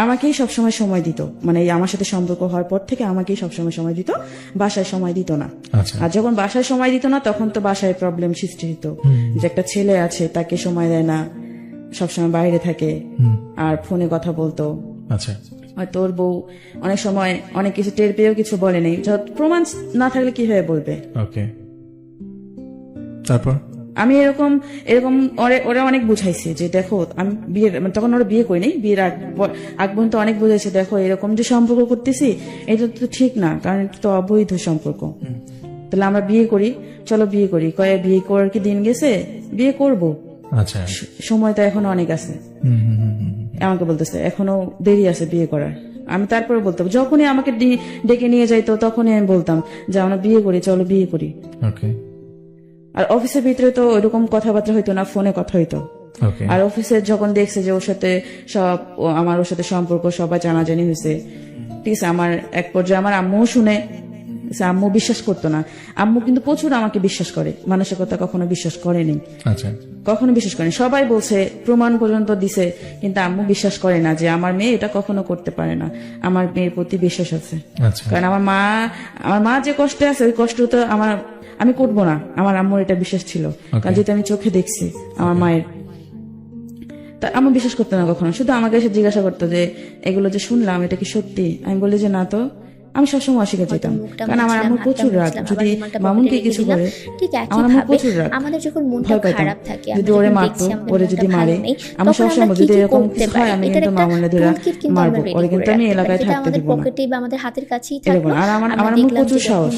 আমাকেই সবসময় সময় দিত, মানে এই আমার সাথে সম্পর্ক হওয়ার পর থেকে আমাকেই সবসময় সময় দিত, বাসায় সময় দিত না। আচ্ছা, আর যখন বাসায় সময় দিত না তখন তো বাসায় প্রবলেম সৃষ্টি হতো, যে একটা ছেলে আছে তাকে সময় দেয় না, সবসময় বাইরে থাকে আর ফোনে কথা বলতো। আচ্ছা, হয়তো ওর বউ অনেক সময় অনেক কিছু টের পেয়েও কিছু বলে নেই, প্রমাণ না থাকলে কিভাবে বলবে। ওকে, তারপর আমি এরকম ওরা অনেক বুঝাইছে যে দেখো, আমি বিয়ের তখন ওরা বিয়ে করি নাই, বিয়ের আগ পর্যন্ত অনেক বুঝাইছে, দেখো এরকম যে সম্পর্ক করতেছি এটা তো ঠিক না, কারণ এটা তো অবৈধ সম্পর্ক, তাহলে আমরা বিয়ে করি, চলো বিয়ে করি। বিয়ে করার কি দিন গেছে, বিয়ে করব, আচ্ছা, সময় তো এখনো অনেক আছে। আমাকে বলতেছে এখনো দেরি আছে বিয়ে করার। আমি তারপরে বলতাম, যখনই আমাকে ডেকে নিয়ে যাইতো তখনই আমি বলতাম যে আমরা বিয়ে করি, চলো বিয়ে করি। ওকে, আর অফিসের ভিতরে তো ওইরকম কথাবার্তা হইতো না, ফোনে কথা হইতো। ওকে, আর অফিসে যখন দেখছে যে ওর সাথে আমার ওর সাথে সম্পর্ক সবাই জানাজানি হয়েছে, ঠিক আছে, আমার এক পর্যায়ে আমার আম্মু শুনে, আম্মু বিশ্বাস করতো না। আম্মু কিন্তু প্রচুর আমাকে বিশ্বাস করে, মানুষের কথা কখনো বিশ্বাস করেনি, আচ্ছা, কখনো বিশ্বাস করেনি। সবাই বলছে, প্রমাণ পর্যন্ত দিছে, কিন্তু আম্মু বিশ্বাস করে না যে আমার মেয়ে এটা কখনো করতে পারে না। আমার মেয়ের প্রতি বিশ্বাস আছে, আচ্ছা, কারণ আমার মা যে কষ্টে আছে ওই কষ্ট তো আমি করবো না, আমার আম্মুর এটা বিশ্বাস ছিল, কারণ যেটা আমি চোখে দেখছি আমার মায়ের। তা আম্মু বিশ্বাস করতো না কখনো, শুধু আমাকে এসে জিজ্ঞাসা করতো যে এগুলো যে শুনলাম এটা কি সত্যি। আমি বলি যে না, তো আমি সবসময় অস্বীকার যেতাম, কারণ আমার আম্মু প্রচুর রাগ, যদি মামুনকে কিছু করে আমার আম্মু প্রচুর রাগ, আমাদের যখন মনটা খারাপ থাকে, যদি ওরে মারতো, ওরে যদি মারে, আমার সবসময় যদি এরকম কিছু হয় আমি কিন্তু মামুনের ধরে মারবো, ওরে কিন্তু আমি এলাকায় থাকতে দিব না, পকেটে বা আমাদের হাতের কাছেই এরকম। আর আমার আম্মু প্রচুর সাহস,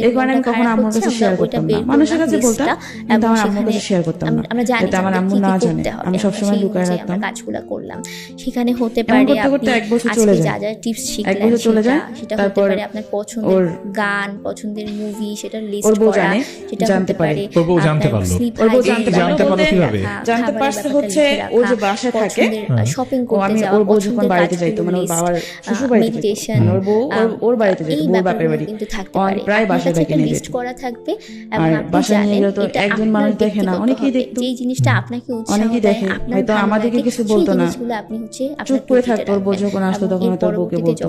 এই কারণে আমি কখনো আম্মুর কাছে শেয়ার করতাম না, মানুষের কাছে বলতাম কিন্তু আমার আম্মুর কাছে শেয়ার করতাম না, যাতে আমার আম্মু না জানে। আমি সবসময় লুকায় রাখতাম। কাজগুলো করলাম, সেখানে হতে পারে করতে এক বছর চলে যায়, যা যা টিপস শিখলেন, এক বছর চলে যায়, সেটা হতে পারে আপনার পছন্দের গান, পছন্দের মুভি, সেটা লিস্ট করা, সেটা জানতে পারে। ওর বউ জানতে পারলো, ওর বউ জানতে পারলো কিভাবে? জানতে পারছে হচ্ছে ও যে বাসায় থাকে, শপিং করতে যাওয়া, ওর বউ যখন বাড়িতে যাইতো, মানে ওর বাবার শ্বশুর বাড়িতে, মেডিটেশন, ওর বউ ওর বাড়িতে যেত, ওর বাপের বাড়ি, কিন্তু থাকতে পারে, প্রায় বাসায় থেকে নিয়ে লিস্ট যেত। করা থাকবে। আর বাসায় নিয়ে গেলে তো একজন মানুষ দেখে না, অনেকেই দেখতো, যে জিনিসটা আপনাকে উৎসাহ অনেকেই দেয়, দেখে, আপনার হয়তো ভালো আমাদেরকে লাগে, কিছু সেই বলতো না, জিনিসগুলো আপনি হচ্ছে চুপ করে থাকতো। ওর বউ যখন আসতো তখন হয়তো ওর বউকে বলতো,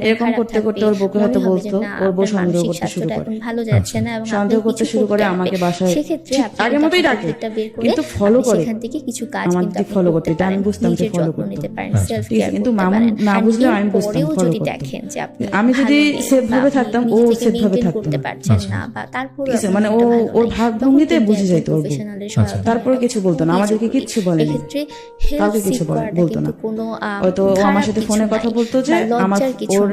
এরকম করতে করতে ওর বউকে হয়তো বলতো, ওর বউ সন্দেহ করতে শুরু করে, ভালো যাচ্ছে না এবং সন্দেহ করতে শুরু করে আমাকে বাসায়, সেক্ষেত্রে আগের মতোই ডাকে কিন্তু ফলো করে, সেখান থেকে কিছু কাজ আমার কিন্তু দিক ফলো করতে, এটা আমি বুঝতাম যে ফলো করতে, নিতে পারেন, সেলফ ঠিক আছে, কেয়ার কিন্তু করতে মামুন পারেন। না বুঝলে আমি বুঝতাম পরেও ফলো যদি করতে। দেখেন যে আপনি আমি যদি ভালো সেফ নেই ভাবে বা থাকতাম, ও নিজেকে সেফ ভাবে maintain থাকতো করতে না, পারছেন না, বা তারপর ঠিক আছে, মানে ওর ভাব ভঙ্গিতে বুঝে যাইতো ওর বউ, তারপরে কিছু বলতো না, আমাদেরকে কিচ্ছু বলেনি, কাউকে কিছু বলতো না। হয়তো ও আমার সাথে ফোনে কথা বলতো যে আমার ওর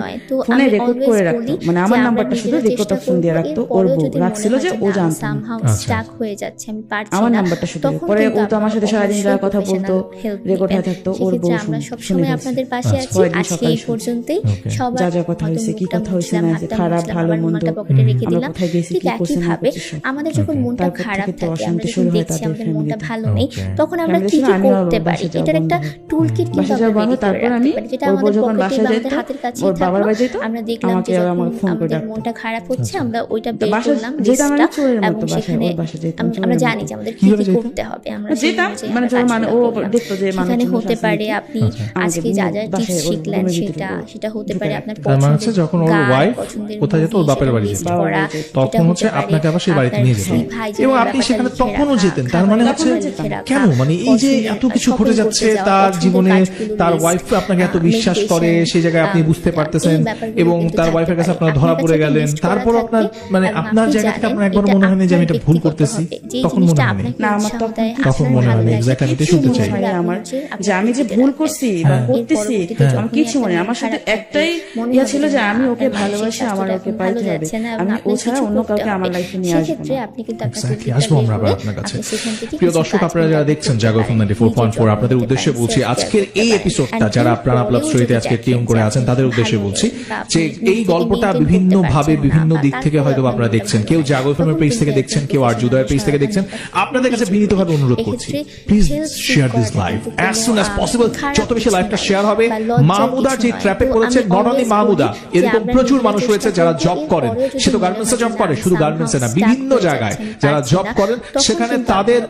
ফোনে রেকর্ড always করে বলি রাখতো, যে মানে আমার আমরা নাম্বারটা শুধু নিজেরা রেকর্ড চেষ্টা অপশন দিয়ে করবো, রাখতো, ওর এরপরেও বউ যদি রাখছিল মনে যে হয় ও না, জানতো না। somehow আচ্ছা। stuck হয়ে যাচ্ছে, আমি পারছি আমার না, নাম্বারটা শুধু, তখন পরে কিন্তু ও তো আমার সাথে আপনারা সারাদিন অবশ্যই কথা বলতো, professional help রেকর্ড হয়ে নেবেন। থাকতো, ওর বউ সেক্ষেত্রে আমরা শুনে সবসময় ফেলছে। আপনাদের পাশে আছি। কয়েকদিন আজকে সকালে এই পর্যন্তই। Okay. সবার যা যা কথা হয়তো হয়েছে, কি মুখটা কথা হয়েছে মুছলাম, না, হাতটা খারাপ মুছলাম, ভালো আবার মন্দ, রুমালটা পকেটে রেখে আমরা দিলাম। কোথায় গেছি, ঠিক কি করছি না একইভাবে করছি সব। আমাদের যখন Okay. মনটা তারপর খারাপ থেকে তো থাকে, আমরা অশান্তি যখন শুরু হয় দেখছি তাদের আমাদের মনটা ফ্যামিলিতে। ভালো নেই, Okay. তখন আমরা কি ফ্যামিলি কি ছিল, আমিও করতে ওর পারি, বাসায় যাওয়া এটার একটা বন্ধ। টুলকিট কিন্তু বাসায় আমরা যাওয়া বন্ধ, রেডি করে তারপর রাখতে আমি পারি, যেটা ওর বউ আমাদের যখন পকেটে বাসায় বা যেত, আমাদের হাতের কাছেই ওর বাবার থাকলো। বাড়ি যেত, আমরা দেখলাম আমাকে যে আর যখন আমার ফোন করে আমাদের ডাকতো। মনটা খারাপ হচ্ছে, আমরা ওইটা বের বাসায় করলাম যেতাম আমি লিস্টটা, চোরের এবং মতো, বাসায় সেখানে ওর বাসায় যেতাম আমরা চোরের জানি মতো। যে আমাদের কি কিভাবে কি যেতেন? করতে হবে, আমরা সেই যেতাম, অনুযায়ী মানে আমরা যখন কাজগুলো ও করলাম। দেখতো যে সেখানে মানুষজন হতে আছে পারে নাকি, আপনি আমাকে আজকে যা যা টিপস বাসায় ওর শিখলেন রুমের ভিতরে সেটা হতে ঢুকে পারে রাখতো। আপনার তার মানে হচ্ছে পছন্দের যখন ওর গান, wife পছন্দের কোথায় যেত, ওর movie, বাপের সেটা বাড়ি list যেত। করা, তখন সেটা হচ্ছে হতে পারে আপনাকে আবার সেই বাড়িতে আপনার নিয়ে যেত। sleep hygiene এবং এর আপনি ব্যাপারটা সেখানে লিখে তখনও রাখা, যেতেন, তার মানে হচ্ছে খাবারের লিখে রাখা, কেন, মানে এই যে পছন্দের এত কিছু shopping ঘটে করতে যাচ্ছে যাওয়া, তার পছন্দের জীবনে, কাজগুলো তার list, ওয়াইফ আপনাকে এত বিশ্বাস করে, meditation, সেই জায়গায় আপনি বুঝতে এই পারতেছেন ব্যাপারগুলো এবং কিন্তু তার থাকতে ওয়াইফের কাছে পারে। আপনারা ধরা আপনার পড়ে কাছে গেলেন, list করা তারপর আপনার থাকবে, মানে এবং আপনার আপনি জায়গা থেকে জানেন আপনার একবার এটা মনে হয়নি যে আমি এটা আপনার ভুল ব্যক্তিগত করতেছি, হবে, যেই তখন মনে জিনিসটা হয়নি? আপনাকে না, আমার উৎসাহ দেয়, তখন আপনার মনে ভালো হয়নি, লাগে, exactly আমি এটাই কিছু শুনতে মনে চাই। হলে আপনি আমার হচ্ছে যে আপনার আমি যে লিখে ভুল রাখবেন। করছি বা এর করতেছি, পরবর্তীতে হ্যাঁ। আমার যখনই কিছু মনে আপনার নেই, আমার সাথে খারাপ থাকবে, একটাই মনে ইয়া হবে ছিল যে যে না, আমি ওকে আপনার ভালোবাসি, মানসিক আমার স্বাস্থ্যটা ওকে এখন ভালো পাইতে হবে, যাচ্ছে না, এবং আমি ও আপনার ছাড়া কিছু অন্য করতে কাউকে আমার হবে। লাইফে নিয়ে আসবো সেক্ষেত্রে না। আপনি কিন্তু আপনার Exactly, টুলকিটটা আসবো বের আমরা আবার করে আপনার কাছে। আপনি সেখান থেকে প্রিয় কিছু দর্শক, কাজ আপনারা যারা কিন্তু দেখছেন করতে জাগো পারেন। FM 94.4, নিজের আপনাদের যত্ন উদ্দেশ্যে নিতে বলছি, পারেন, আজকের self-care এই করতে এপিসোডটা পারেন। যারা And প্রাণ প্লাস এরপরেও স্টোরিতে যদি আজকে দেখেন টিউন করে যে আছেন, আপনি তাদের উদ্দেশ্যে ভালো বলছি নেই, বা আপনি যে নিজে এই থেকে গল্পটা maintain বিভিন্ন করতে ভাবে পারছেন না, বিভিন্ন বা দিক থেকে তারপরেও হয়তো আপনার আপনারা মনটা দেখছেন, ভালো কেউ নেই, জাগো FM এর তখন পেজ কিন্তু থেকে একজন দেখছেন, কেউ আরজুদয়ের পেজ থেকে দেখছেন, আপনাদের কাছে বিনীতভাবে অনুরোধ করছি, please share this live as soon as possible. যত বেশি লাইভটা শেয়ার হবে, মাহমুদা যে ট্র্যাপে পড়েছে, নট অনলি মাহমুদা, এরকম প্রচুর মানুষ রয়েছে যারা জব করেন, সে তো গার্মেন্টসে জব করে, শুধু গার্মেন্টসে না, বিভিন্ন জায়গায় যারা জব করেন, সেখানে তাদের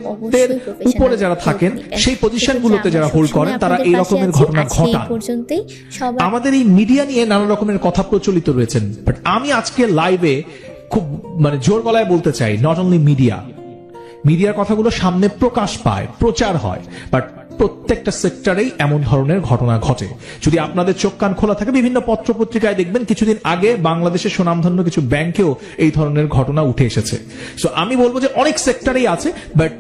উপরে যারা থাকেন, সেই পজিশনগুলোতে যারা হোল্ড করেন, তারা এই রকমের ঘটনা ঘটান। পর্যন্তই সবাই আমাদের এই মিডিয়া নিয়ে নানা রকমের কথা প্রচলিত রয়েছেন, বাট আমি আজকে লাইভে খুব মানে জোর গলায় বলতে চাই, নট অনলি মিডিয়ার কথাগুলো সামনে প্রকাশ পায়, প্রচার হয়, বাট প্রত্যেকটা সেক্টরেই এমন ধরনের ঘটনা ঘটে। যদি আপনাদের চোখ কান খোলা থাকে, বিভিন্ন পত্র পত্রিকায় দেখবেন কিছুদিন আগে বাংলাদেশের সুনামধন্য কিছু ব্যাংকেও এই ধরনের ঘটনা উঠে এসেছে। সো আমি বলবো যে অনেক সেক্টরেই আছে, বাট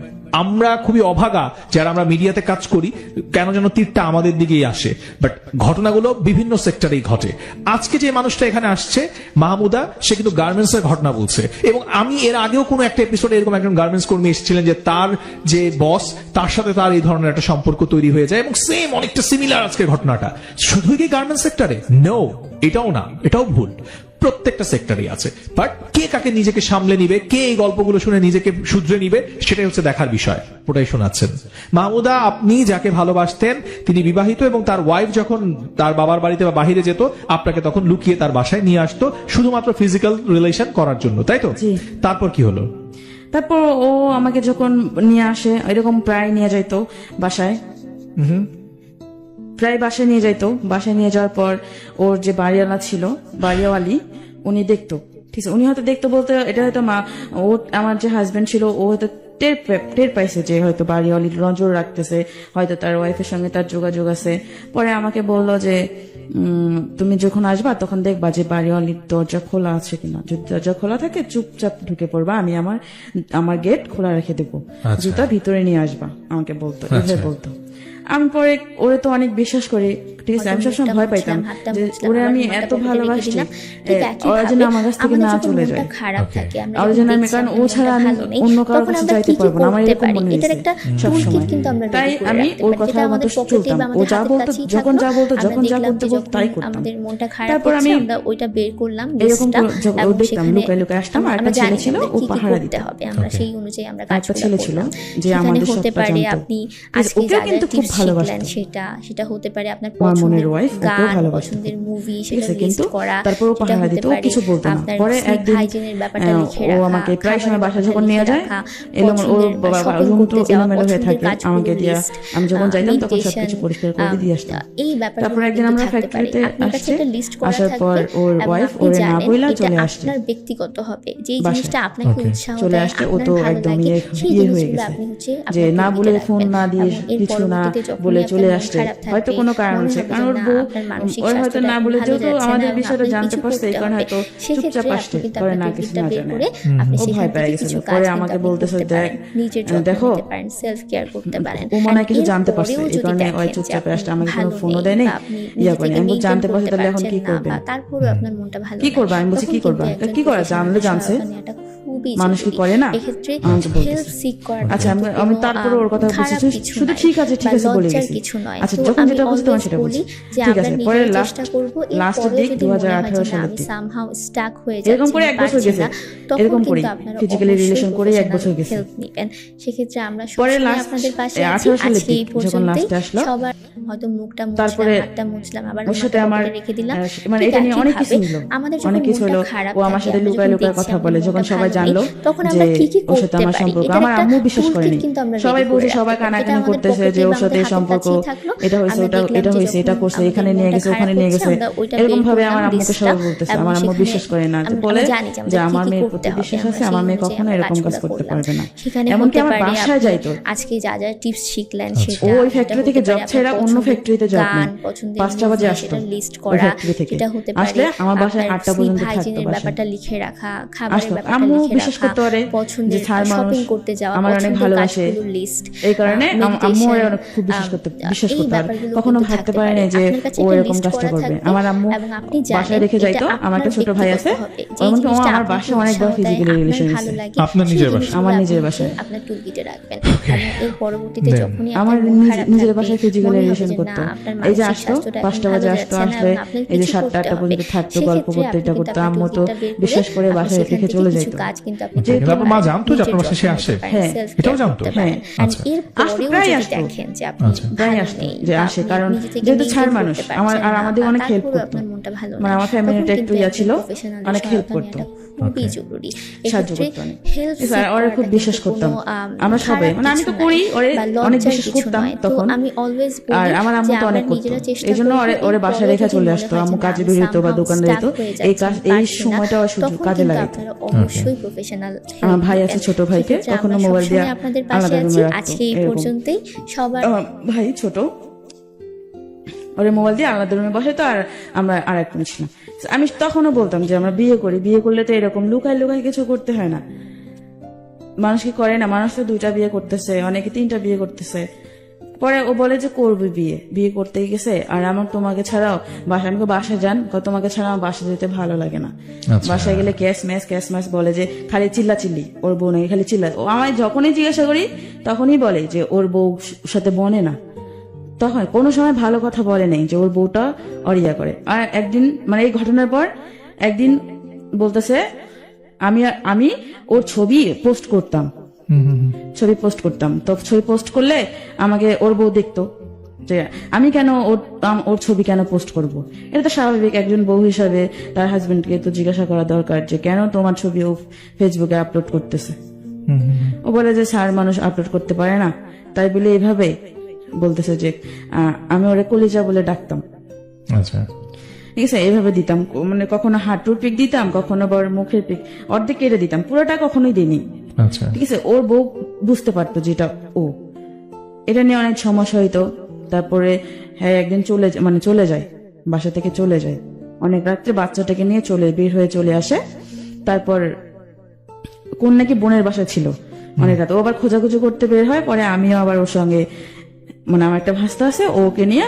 আমরা খুবই অভাগা যারা আমরা মিডিয়াতে কাজ করি, কেন যেন তীরটা আমাদের দিকেই আসে, বাট ঘটনাগুলো বিভিন্ন সেক্টরেই ঘটে। আজকে যে মানুষটা এখানে আসছে মাহমুদা, সে কিন্তু গার্মেন্টস এর ঘটনা বলছে, এবং আমি এর আগেও কোনো একটা এপিসোডে এরকম একজন গার্মেন্টস কর্মী এসেছিলেন যে তার যে বস, তার সাথে তার এই ধরনের একটা সম্পর্ক তৈরি হয়ে যায়, এবং সেম অনেকটা সিমিলার আজকের ঘটনাটা। শুধুই কি গার্মেন্টস সেক্টরে? নো, এটাও না, এটাও ভুল, প্রত্যেকটা সেক্টরই আছে। বাট কে কাকে নিজেকে সামলে নিবে, কে এই গল্পগুলো শুনে নিজেকে শুধরে নিবে, সেটাই হচ্ছে দেখার বিষয়। ওটাই শোনাচ্ছেন মাহমুদা, আপনি যাকে ভালোবাসতেন তিনি বিবাহিত, এবং তার ওয়াইফ যখন তার বাবার বাড়িতে বা বাহিরে যেত, আপনাকে তখন লুকিয়ে তার বাসায় নিয়ে আসতো শুধুমাত্র ফিজিক্যাল রিলেশন করার জন্য, তাই তো? জি। তারপর কি হলো? তারপর ও আমাকে যখন নিয়ে আসে, এরকম প্রায় নিয়ে যাইতো বাসায়, প্রায় বাসায় নিয়ে যাইতো। বাসায় নিয়ে যাওয়ার পর ওর যে বাড়িওয়ালা ছিল, বাড়িওয়ালি, উনি দেখতো, ঠিক আছে, উনি হয়তো দেখতো বলতে এটা হয়তো ও আমার যে হাজবেন্ড ছিল, ও হয়তো টের পাইছে যে হয়তো বাড়িওয়ালি নজর রাখতেছে, হয়তো তার ওয়াইফের সঙ্গে তার যোগাযোগ আছে। পরে আমাকে বললো যে তুমি যখন আসবা তখন দেখবা যে বাড়িওয়ালির দরজা খোলা আছে কিনা, যদি দরজা খোলা থাকে চুপচাপ ঢুকে পড়বা, আমি আমার গেট খোলা রেখে দেবো, জুতা ভিতরে নিয়ে আসবা, আমাকে বলতো, এভাবে বলতো। আমি পরে ওরে তো অনেক বিশ্বাস করি, ঠিক আছে, আমি সবসময় ভয় পাইতাম যে ওরে আমি এত ভালোবাসি, ওরা যেন আমার কাছ থেকে না চলে যায়, ওরা যেন আমি, কারণ ও ছাড়া আমি অন্য কারোর কাছে যাইতে পারবো না, আমার এরকম মনে হয়েছে সবসময়। তাই আমি ওর কথা মতো চলতাম, ও যা বলতো, যখন যা বলতো, যখন যা করতে বলতো তাই করতাম। তারপর আমি ওইটা বের করলাম, এরকম দেখতাম, লুকায় লুকায় আসতাম। আর একটা ছেলে ছিল, ও পাহারা দিতে হবে, আমরা সেই অনুযায়ী আমরা কাজ একটা ছেলে ছিল যে সেখানে আমাদের হতে সবটা পারে জানতো, আপনি আজকে ওকেও কিন্তু খুব ভালোবাসতো, সেটা হতে পারে আপনার আমার মনের পছন্দের ওয়াইফ, ওকেও গান, ভালোবাসতো, পছন্দের মুভি, ঠিক সেটা আছে, লিস্ট কিন্তু করা, তারপর ও পাহারা দিত, ও কিছু বলতো না। পরে একদিন ও আমাকে প্রায় সময় বাসা যখন নিয়ে যায়, ওর রুম তো এলোমেলো হয়ে থাকে, আমাকে দিয়া আমি যখন যাইতাম তখন সবকিছু পরিষ্কার করে দিয়ে আসতাম। তারপর একদিন আমরা ফ্যাক্টরিতে আসছি, আসার পর ওর ওয়াইফ ওরে না বইলা চলে আসছে, আপনার ব্যক্তিগত হবে যে জিনিসটা আপনাকে উৎসাহ চলে আসছে। ও তো একদম ইয়ে হয়ে গেছে যে না বলে ফোন না দিয়ে কিছু না বলে চলে আসছে, হয়তো কোনো কারণ আছে, কারণ ওর বউ ওর হয়তো না বলে যেহেতু আমাদের বিষয়টা জানতে পারছে এই কারণে হয়তো চুপচাপ আসছে, পরে না কিছু না জানে, ও ভয় পেয়ে গেছিল। পরে আমাকে বলতেছে দেখো সেলফ কেয়ার করতে পারেন, ও মনে হয় কিছু জানতে পারছে এই কারণে ওই চুপচাপ আসছে, আমাকে কোনো ফোনও দেয়নি ইয়া করে। আমি জানতে পারছি তাহলে এখন কি করবে, তারপরে আপনার মনটা ভালো কি করবে, আমি বলছি কি করবা, কি করা জানলে জানছে মানুষ কি করে না, এক্ষেত্রে আমাকে বলতেছে। হেল্প সিক করা আচ্ছা আমি তারপরে ওর কথা বলছি শুধু ঠিক আছে বলে গেছি। কিছু নয়। আচ্ছা তো যখন আমি যেটা বলছি তখন always সেটা বলছি, যে ঠিক আমরা আছে। পরে নিজেরা চেষ্টা করব, লাস্টের এরপরেও দিক যদি মনে হয় 2018 যে না, সালের আমি দিক somehow stuck হয়ে এরকম যাচ্ছি, করে 1 বছর পারছি গেছে, না, তখন এরকম কিন্তু করি আপনারা ফিজিক্যালি অবশ্যই রিলেশন করে 1 বছর গেছে। হেল্প নেবেন। সেক্ষেত্রে আমরা পরে সবসময় লাস্ট আপনাদের পাশে আছি। 18 সালের আজকে এই দিক যখন পর্যন্তই। লাস্টে আসলো, সবার হয়তো মুখটা তারপরে মুছলাম, হাতটা মুছলাম, আবার ওর সাথে আমার রেখে দিলাম। মানে ঠিক এটা নিয়ে অনেক কিছু একইভাবে হলো, আমাদের যখন অনেক কিছু মনটা হলো। খারাপ ও আমার থাকে, সাথে আমরা লুকায় যখন লুকায় দেখছি কথা আমাদের বলে, মনটা যখন সবাই ভালো জানলো নেই, তখন যে আমরা কি কি ওর সাথে করতে আমার পারি, সম্পর্ক, এটার আমার একটা আম্মু বিশ্বাস toolkit করেনি। কিন্তু আমরা সবাই ready বলছে, করে সবাই রাখতে পারি। কানাকানি এটা আমাদের করতেছে যে pocket-এ ওর বা সাথে আমাদের সম্পর্ক, হাতের কাছেই থাকলো। এটা হয়েছে আমরা দেখলাম এটা যে হয়েছে এটা যখন করছে, আমাদের এখানে নিয়ে মনটা গেছে ওখানে খারাপ নিয়ে হচ্ছে, গেছে, আমরা ওইটা এরকম বের ভাবে করলাম আমার আম্মুকে list-টা, সবাই বলতেছে। এবং আমার আম্মু সেখানে বিশ্বাস করে না, যে আমরা বলে জানি যে আমাদের যে কি আমার কি মেয়ের করতে প্রতি হবে, বিশ্বাস আমরা আছে, সেই আমার মেয়ে অনুযায়ী কখনো আমরা এরকম কাজ কাজগুলো করতে করলাম। পারবে না। সেখানে এমনকি হতে আমার পারে বাসায় আপনি যাইতো, আজকে যা যা টিপস শিখলেন সেটা, ও ওই সেটা ফ্যাক্টরি হতে থেকে পারে জব আপনার ছেড়ে অন্য পছন্দের ফ্যাক্টরিতে জব গান, নেয়, পছন্দের 5টা বাজে movie, আসতো সেটা লিস্ট ওই করা, ফ্যাক্টরি থেকে। সেটা হতে পারে আসলে আমার বাসায় আপনার 8টা sleep পর্যন্ত থাকতো hygiene-এর বাসায়। ব্যাপারটা লিখে রাখা, খাবারের আসতো ব্যাপারটা আম্মু লিখে বিশ্বাস রাখা, করতে পারে যে পছন্দের ছাড় মানুষ শপিং করতে যাওয়া, আমার অনেক পছন্দের ভালোবাসে, কাজগুলোর লিস্ট, এই কারণে আম্মু ওরে অনেক খুব বিশ্বাস এই করতে পারে। ব্যাপারগুলো কখনো কিন্তু ভাবতে থাকতে পারে না যে আপনার কাছে ও একটা এরকম list কাজটা করা করবে। থাকবে আমার আম্মু এবং আপনি বাসায় জানেন রেখে এটা যাইতো, আমার একটা আপনার ছোট ভাই আছে, ব্যক্তিগত হবে। যে এমনকি ও জিনিসটা আমার আপনাকে বাসায় অনেকবার উৎসাহ দেয়, ফিজিক্যালি আপনার রিলেশন ভালো হয়েছে। লাগে, আপনার সেই নিজের জিনিসগুলো আমার আপনি নিজের হচ্ছে বাসায়। আপনার টুলকিটে রাখবেন। এবং এর পরবর্তীতে Then যখনই আমার আপনার মন খারাপ নিজের থাকবে, বাসায় ফিজিক্যালি মনে হবে রিলেশন যে না, করতো। আপনার এই যে মানসিক আসতো স্বাস্থ্যটা এখন 5টা ভালো বাজে আসতো, যাচ্ছে না আসলে এবং আপনার এই যে কিছু 7টা করতে 8টা হবে। পর্যন্ত থাকতো, গল্প সেক্ষেত্রে করতে আপনি এটা কিন্তু করতো, আপনার আম্মু তো টুলকিটটা বের করে বিশ্বাস করে আপনি বাসায় সেখান রেখে থেকে চলে কিছু যাইতো। কাজ কিন্তু আপনি যেহেতু করতে আপনার মা পারেন, জানতো যে নিজের আপনার বাসায় সে যত্ন আসে? নিতে পারেন, হ্যাঁ, self-care এটাও জানতো? করতে পারেন। হ্যাঁ। And আচ্ছা। এর আসতো, পরেও প্রায় যদি আসতো। দেখেন যে আপনি আচ্ছা। প্রায় ভালো আসতো নেই, যে বা আসে, আপনি কারণ নিজে থেকে যেহেতু maintain ছাড় করতে মানুষ পারছেন আমার, আর না, আমাদের বা অনেক হেল্প তারপরেও করতো, আপনার মনটা ভালো মানে না, আমার ফ্যামিলিটা তখন একটু কিন্তু ইয়া একজন ছিল, professional এর অনেক হেল্প সহায়তা করতো, নেওয়াটা খুবই জরুরি। সাহায্য এক্ষেত্রে করতো অনেক। হেল্প স্যার ওরে খুব বিশ্বাস করতাম, আমরা সবাই, মানে আমি তো করি, ওরে অনেক বিশ্বাস করতাম তখন। আমি অলওয়েজ আর আমার আম্মু তো অনেক করতো, এই জন্য ওরে বাসায় রেখে চলে আসতো। আম্মু কাজে বেরোতো বা দোকানে যেত, এই সময়টা ওর শুধু কাজে লাগাতো। অবশ্যই প্রফেশনাল। আমার ভাই আছে, ছোট ভাইকে কখনো মোবাইল দিয়ে আপনাদের পাশে আলাদা আছি। রুমে রাখতো। আজকে এই এরকম। পর্যন্তই। সবার আমার ভাই ছোট, ওরে মোবাইল দিয়ে আলাদা রুমে বসে তো, আর আমরা আর এক রুমে ছিলাম। আমি তখনও বলতাম যে আমরা বিয়ে করি, বিয়ে করলে তো এরকম লুকায় লুকায় কিছু করতে হয় না। মানুষ কি করে না, মানুষ তো 2টা বিয়ে করতেছে, অনেকে 3টা বিয়ে করতেছে। পরে ও বলে যে করবে বিয়ে করতেই গেছে, আর আমার তোমাকে ছাড়াও বাসায়, আমাকে বাসায় যান, তোমাকে ছাড়া আমার বাসায় যেতে ভালো লাগে না। আচ্ছা। বাসায় গেলে ক্যাশ ম্যাচ বলে যে খালি চিল্লি, ওর বউ নাকি খালি চিল্লা। ও আমায় যখনই জিজ্ঞাসা করি তখনই বলে যে ওর বউ সাথে বনে না, তখন কোনো সময় ভালো কথা বলে নেই যে ওর বউটা অরিয়া করে। আর একদিন, মানে এই ঘটনার পর একদিন বলতেছে আমি ওর ছবি পোস্ট করতাম, তো ছবি পোস্ট করলে আমাকে ওর বউ দেখতো যে আমি কেন ওর ছবি কেন পোস্ট করব। এটা তো স্বাভাবিক, একজন বউ হিসাবে তার হাজবেন্ডকে তো জিজ্ঞাসা করা দরকার যে কেন তোমার ছবি ও ফেসবুকে আপলোড করতেছে। ও বলে যে স্যার মানুষ আপলোড করতে পারে না, তাই বলে এইভাবে বলতেছে যে আমি ওরে কলিজা বলে ডাকতাম। আচ্ছা, ঠিক আছে, এইভাবে দিতাম, মানে কখনো হাঁটুর পিক দিতাম, কখনো আবার মুখের পিক অর্ধেক কেটে দিতাম, পুরোটা কখনোই দিইনি। আচ্ছা। ঠিক আছে, ওর বউ বুঝতে পারতো যেটা ও, এটা নিয়ে অনেক সমস্যা হইতো। তারপরে হ্যাঁ একদিন চলে যায়, বাসা থেকে চলে যায় অনেক রাত্রে, বাচ্চাটাকে নিয়ে বের হয়ে চলে আসে। তারপর কোন নাকি বোনের বাসা ছিল অনেক রাত, ও আবার খোঁজাখুঁজি করতে বের হয়। পরে আমিও আবার ওর সঙ্গে, মানে আমার একটা ভাস্তা আছে, ওকে নিয়ে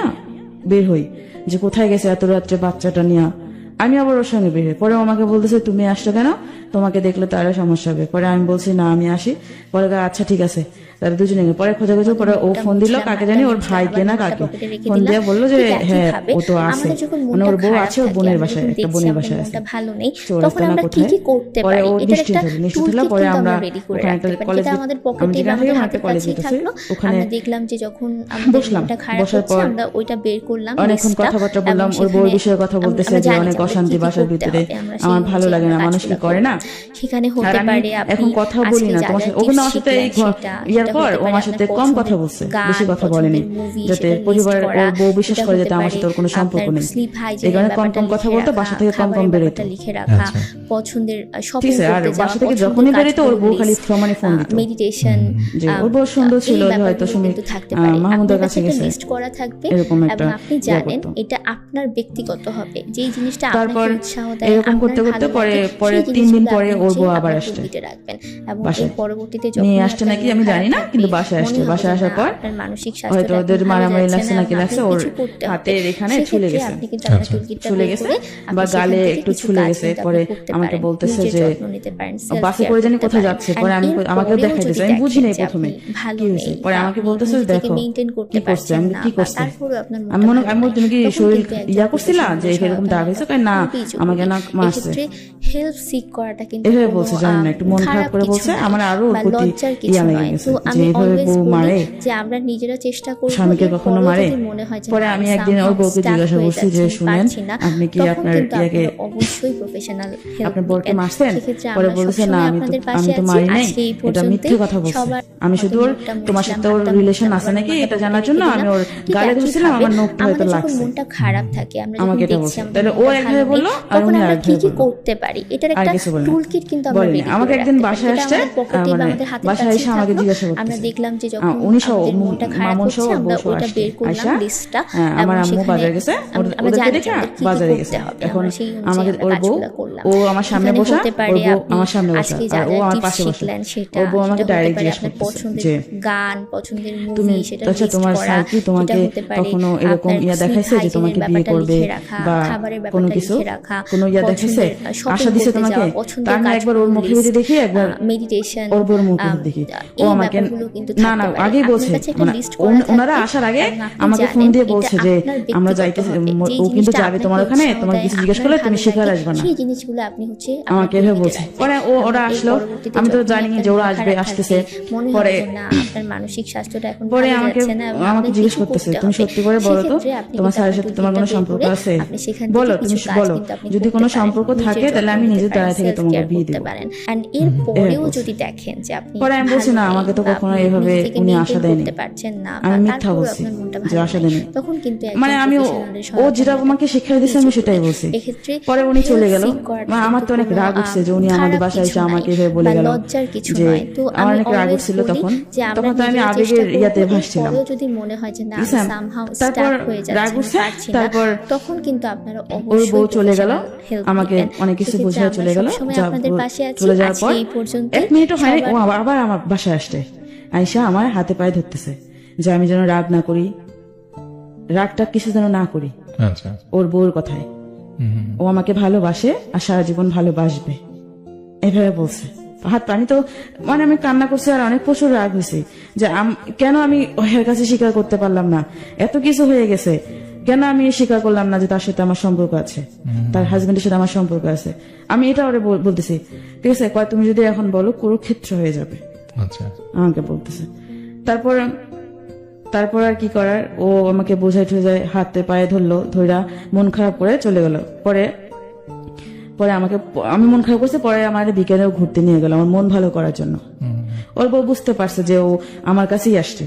বের হই যে কোথায় গেছে এত রাত্রে বাচ্চাটা নিয়ে। আমি আবার ওর সঙ্গে বের হই। পরে ও আমাকে বলতেছে তুমি আসছো কেন, তোমাকে দেখলে তো আরো সমস্যা হবে। পরে আমি বলছি না আমি আসি। পরে আচ্ছা ঠিক আছে, তারা দুজনে পরে খোঁজাখুঁজি। পরে ও ফোন দিল, কাকে জানি, ওর ভাইকে না কাকে ফোন দিয়ে বললো যে হ্যাঁ ও তো আছে, মানে ওর বউ আছে, ওর বোনের বাসায়, একটা বোনের বাসায় আছে, ভালো নেই, চলে তখন আমরা কি কি করতে পরে পারি ও এটা একটা নিশ্চিত হলো। পরে আমরা রেডি করে ওখানে রাখতে একটা পারি, কলেজ, যেটা আমাদের পকেটে বা আমাদের হাতের কাছেই থাকলো। ওখানে আমরা দেখলাম যে যখন আমাদের বসলাম, মনটা খারাপ বসার হচ্ছে পর আমরা ওইটা বের করলাম, অনেকক্ষণ কথাবার্তা বললাম। ওর বউর বিষয়ে কথা বলতেছে যে অনেক অশান্তি বাসার ভিতরে, আমার ভালো লাগে না, মানুষ কি করে না। সেখানে হতে পারে আপনি এখন কথা বলি না তোমার সাথে, ওখানে আমার সাথে এই ইয়ার হওয়ার পর ও আমার সাথে কম কথা বলছে, বেশি কথা বলেনি, যাতে পরিবার ওর বউ বিশ্বাস করে যাতে আমার সাথে ওর কোনো সম্পর্ক নেই। এই কারণে কম কম কথা বলতো, বাসা থেকে কম কম বেরোতো। লিখে রাখা, পছন্দের ঠিক আছে, আর বাসা থেকে যখনই বেরোতো ওর বউ খালি মানে ফোন দিত। মেডিটেশন, যে ওর বউ সুন্দর ছিল, হয়তো সুমি মাহমুদের কাছে গেছে, লিস্ট করা থাকবে এরকম একটা এবং আপনি জানেন এটা আপনার ব্যক্তিগত হবে, যে জিনিসটা তারপর আপনাকে উৎসাহ দেয়, এরকম করতে করতে পরে 3 দিন পরে ওর বউ আবার আসছে। রাখবেন এবং বাসায় এর পরবর্তীতে নিয়ে আসছে নাকি আমি জানি না, কিন্তু বাসায় আসছে। বাসায় আসার পর আপনার মানসিক হয়তো স্বাস্থ্য ওদের মারামারি লাগছে নাকি লাগছে, ওর হাতের এখানে ছুলে গেছে, আপনি কিন্তু আপনার টুলকিটটা ছুলে গেছে বা গালে একটু ছুলে গেছে। পরে আমাকে বলতেছে যে বাসে করে জানি কোথায় যাচ্ছে। পরে আমাকেও দেখাই দিয়েছে, আমি বুঝি নাই প্রথমে কি হয়েছে। পরে আমাকে বলতেছে দেখো কি করছে, আমি কি করছে, আমি তুমি কি শরীর ইয়া করছিলা যে এরকম দাগ হয়েছে? না, আমাকে না মারছে, হেল্প সিক করাটা কিন্তু এভাবে বলছে, জানি না, একটু মন খারাপ করে বলছে। আমার আরো ওর প্রতি ইয়া লেগে গেছে যে এইভাবে বউ মারে, যে আমরা নিজেরা চেষ্টা করব স্বামীকে কখনো মারে। পরে আমি একদিন ওর বউকে জিজ্ঞাসা করছি যে শুনেন আপনি কি আপনার ইয়াকে অবশ্যই প্রফেশনাল হেল্প আপনার বরকে মারছেন? পরে বলেছে না, আমি তো মারি নাই, এটা মিথ্যে কথা বলছে। আমি শুধু ওর তোমার সাথে ওর রিলেশন আছে নাকি এটা জানার জন্য আমি ওর গালে ধরছিলাম, আমার নখটা হয়তো লাগছে। মনটা খারাপ থাকে, আমরা আমাকে এটা বলছে। তাহলে ও একভাবে বললো আর উনি আরেকভাবে বললো। করতে পারি, এটার একটা টুলকিট কিন্তু আমরা বলিনি। আমাকে একদিন বাসায় আসছে, মানে বাসায় এসে আমাকে জিজ্ঞাসা করতেছে, আমরা দেখলাম যে যখন উনি সহ মনটা খারাপ হচ্ছে আমরা ওটা বের করলাম লিস্টটা। আমার আম্মু বাজারে গেছে, ওদেরকে দেখে বাজারে গেছে। এখন আমাকে ওর বউ, ও আমার সামনে বসা, ওর বউ আমার সামনে বসা, আর ও আমার পাশে বসা। ওর বউ আমাকে ডাইরেক্ট জিজ্ঞেস করতেছে যে গান, পছন্দের মুভি, তুমি সেটা আচ্ছা তোমার স্যার কি তোমাকে কখনো এরকম ইয়া দেখাইছে যে তোমাকে বিয়ে করবে বা কোনো কিছু, কোনো ইয়া দেখাইছে, আশা দিছে তোমাকে? তার না একবার ওর মুখে যদি দেখি, একবার মেডিটেশন, ওর বউর মুখে দেখি, ও আমাকে না না আগেই বলছে, মানে ওনারা আসার আগে আমাকে ফোন দিয়ে বলছে যে আমরা যাইতেছি, ও কিন্তু যাবে তোমার ওখানে, তোমার কিছু জিজ্ঞেস করলে তুমি শিখার আসবে না, সেই জিনিসগুলো আপনি হচ্ছে আমাকে এভাবে বলছে। পরে ওরা আসলো, আমি তো জানি যে ওরা আসবে, আসতেছে। পরে আপনার মানসিক স্বাস্থ্যটা এখন পরে আমাকে জিজ্ঞেস করতেছে তুমি সত্যি করে বলো তো তোমার স্যারের সাথে তোমার কোনো সম্পর্ক আছে? বলো, তুমি বলো, যদি কোনো সম্পর্ক থাকে তাহলে আমি নিজে দাঁড়ায় থেকে তোমাকে বিয়ে দেব। এন্ড এর পরেও যদি দেখেন যে আপনি পরে আমি বলছি না, আমাকে তো কখনো এইভাবে উনি আশা দেয়নি, আমি মিথ্যা বলছি যে আশা দেয়নি। তখন কিন্তু মানে আমি ও যেটা আমাকে শিখিয়ে দিয়েছে আমি সেটাই বলছি। পরে উনি চলে গেল, আমার তো অনেক রাগ উঠছে যে উনি আমাদের বাসায় এসে আমাকে এভাবে বলে গেল, যে আমার অনেক রাগ উঠছিল। তখন তো আমি আবেগের ইয়াতে ভাসছিলাম। যদি মনে হয় যে না সামহাউ তারপর স্টাক হয়ে রাগ উঠছে, যাচ্ছে, তারপর তখন কিন্তু আপনারা ওর অবশ্যই বউ চলে গেল, help আমাকে নেবেন। অনেক কিছু সেক্ষেত্রে বোঝায় চলে গেল। আমরা সবসময় আপনাদের পাশে আছি। চলে যাওয়ার আজকে পর এই পর্যন্ত 1 মিনিটও হয়নি, ও আবার আমার বাসায় আসছে, আইসা আমার হাতে পায়ে ধরতেছে যে আমি যেন রাগ না করি, রাগটা কিছু যেন না করি ওর বউর কথায়। ও আমাকে ভালোবাসে আর সারা জীবন ভালোবাসবে, এভাবে বলছে। হাত পানি তো মানে আমি কান্না করছি আর অনেক প্রচুর রাগ হয়েছে যে কেন আমি ওর কাছে স্বীকার করতে পারলাম না, এত কিছু হয়ে গেছে, কেন আমি স্বীকার করলাম না যে তার সাথে আমার সম্পর্ক আছে, তার হাজবেন্ডের সাথে আমার সম্পর্ক আছে। আমি এটা ওরে বলতেছি, ঠিক আছে কয় তুমি যদি এখন বলো কুরুক্ষেত্র হয়ে যাবে, আমাকে বলতেছে। তারপর আর কি করার, ও আমাকে বোঝাই ঠে যায়, হাতে পায়ে ধরলো, ধইরা মন খারাপ করে চলে গেল। পরে আমি মন খারাপ করছে, পরে আমার বিকেলেও ঘুরতে নিয়ে গেল আমার মন ভালো করার জন্য। ওর বউ বুঝতে পারছে যে ও আমার কাছেই আসছে,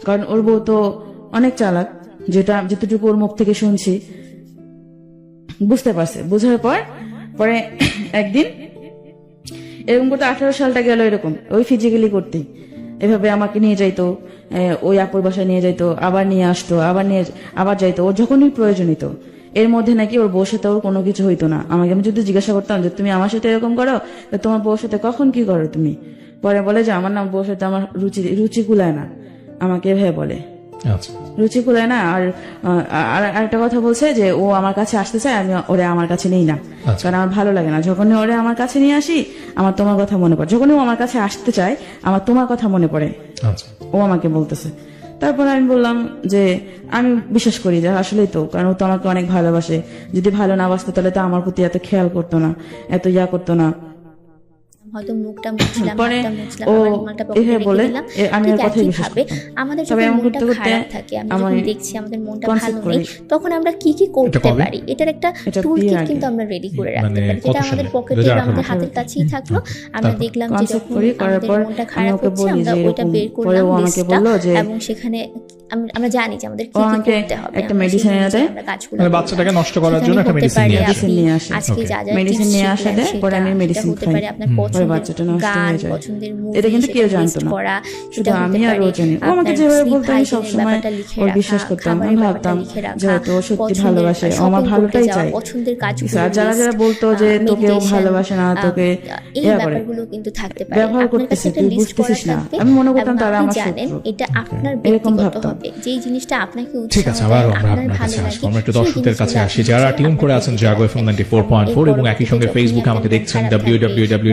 কারণ ওর বউ তো অনেক চালাক, যেটুকু ওর মুখ থেকে শুনছি বুঝতে পারছে। বোঝার পরে একদিন এরকম করতে 18 সালটা গেল, এরকম ওই ফিজিক্যালি করতেই এভাবে আমাকে নিয়ে যাইতো, ওই আপুর বাসায় নিয়ে যাইতো, আবার নিয়ে আসতো, আবার যাইতো ওর যখনই প্রয়োজন হইতো। এর মধ্যে নাকি ওর বউর সাথে ওর কোনো কিছু হইতো না। আমি যদি জিজ্ঞাসা করতাম যে তুমি আমার সাথে এরকম করো, তোমার বউর সাথে কখন কি করো তুমি? পরে বলে যে আমার নাম বউর সাথে আমার রুচি কুলায় না, আমাকে এভাবে বলে রুচি কুলায় না। আর একটা কথা বলছে যে ও আমার কাছে আসতে চায়, আমি ওরে আমার কাছে নেই না, কারণ আমার ভালো লাগে না যখনই ওরে আমার কাছে নিয়ে আসি, আমার তোমার কথা মনে পড়ে, যখনই ও আমার কাছে আসতে চায় আমার তোমার কথা মনে পড়ে, ও আমাকে বলতেছে। তারপর আমি বললাম যে আমি বিশ্বাস করি যে আসলেই তো, কারণ ও তো আমাকে অনেক ভালোবাসে, যদি ভালো না বাসতো তাহলে তো আমার প্রতি এত খেয়াল করতো না, এত ইয়া করতো না। হয়তো মুখটা মুছলাম, পরে হাতটা মুছলাম, ও আবার রুমালটা পকেটে এভাবে রেখে বলে দিলাম। আমি ঠিক ওর কথাই বিশ্বাস একইভাবে করতাম। আমাদের তবে যখন এমন মনটা করতে করতে খারাপ থাকে, আমরা আমার যখন দেখছি আমাদের মনটা concept ভালো নেই, করি। তখন আমরা কি কি করতে কবে? পারি, এটার একটা এটা টুল বিয়ের কিট আগে। কিন্তু আমরা রেডি করে রাখতে মানে পারি, কত যেটা আমাদের সালে? পকেটে বা 2018 আমাদের হাতের কাছেই থাকলো। আমরা তারপর? দেখলাম যে কনসেপ্ট যখন করি, করার আমাদের পর মনটা আমি খারাপ ওকে হচ্ছে, বলি আমরা যে ওইটা এরকম, বের পরে করলাম ও আমাকে লিস্টটা, বললো যে এবং সেখানে আমরা জানি যে আমাদের কি ও কি আমাকে করতে হবে, একটা আমরা সেই medicine এনে অনুযায়ী দেয়। আমরা কাজগুলো মানে করলাম। বাচ্চাটাকে নষ্ট করার সেখানে জন্য একটা হতে medicine পারে নিয়ে আসে। আপনি নিয়ে আসে। আজকে Okay. যা যা Medicine tips নিয়ে শিখলেন আসা দেয়, সেটা, পরে আমি সেটা medicine হতে খাই। পারে আপনার পরে পছন্দের বাচ্চাটা নষ্ট গান, হয়ে যায়। পছন্দের মুভি, এটা কিন্তু কেউ সেটা জানতো list না। করা, শুধু সেটা আমি হতে আর ও পারে জানি। ও আমাকে আপনার যেভাবে sleep বলতো আমি hygiene-এর সবসময় ব্যাপারটা লিখে ওর রাখা, বিশ্বাস করতাম। আমি খাবারের ব্যাপারটা ভাবতাম লিখে রাখা, যে হয়তো ও সত্যি পছন্দের ভালোবাসে, ও আমার shopping ভালোটাই করতে যাওয়া, চায়। পছন্দের কাজগুলো আর যারা যারা বলতো যে তোকে ও ভালোবাসে না, তোকে এই ইয়া করে ব্যাপারগুলো কিন্তু থাকতে পারে। ব্যবহার আপনার কাছে করতেছে, একটা তুই লিস্ট করা বুঝতেছিস না। থাকবে আমি মনে করতাম এবং তারা আপনি আমার জানেন শত্রু। এটা আপনার এরকম ব্যক্তিগত ভাবতাম। হবে, যেই জিনিসটা আপনাকে ঠিক আছে, উৎসাহ আবার দেয়, আমরা আপনার আপনার ভালো কাছে আসবো। লাগে, আমরা একটু সেই দর্শকদের কাছে জিনিসগুলো আসি আপনি যারা চাইলে টিউন করে আপনার আছেন দিতে জাগো পারেন। এফএম 94.4 এবং একই সঙ্গে যখনই ফেসবুকে আমাকে আপনার দেখছেন খারাপ লাগবে, www.facebook.com/jago.fm মনে হবে যে না,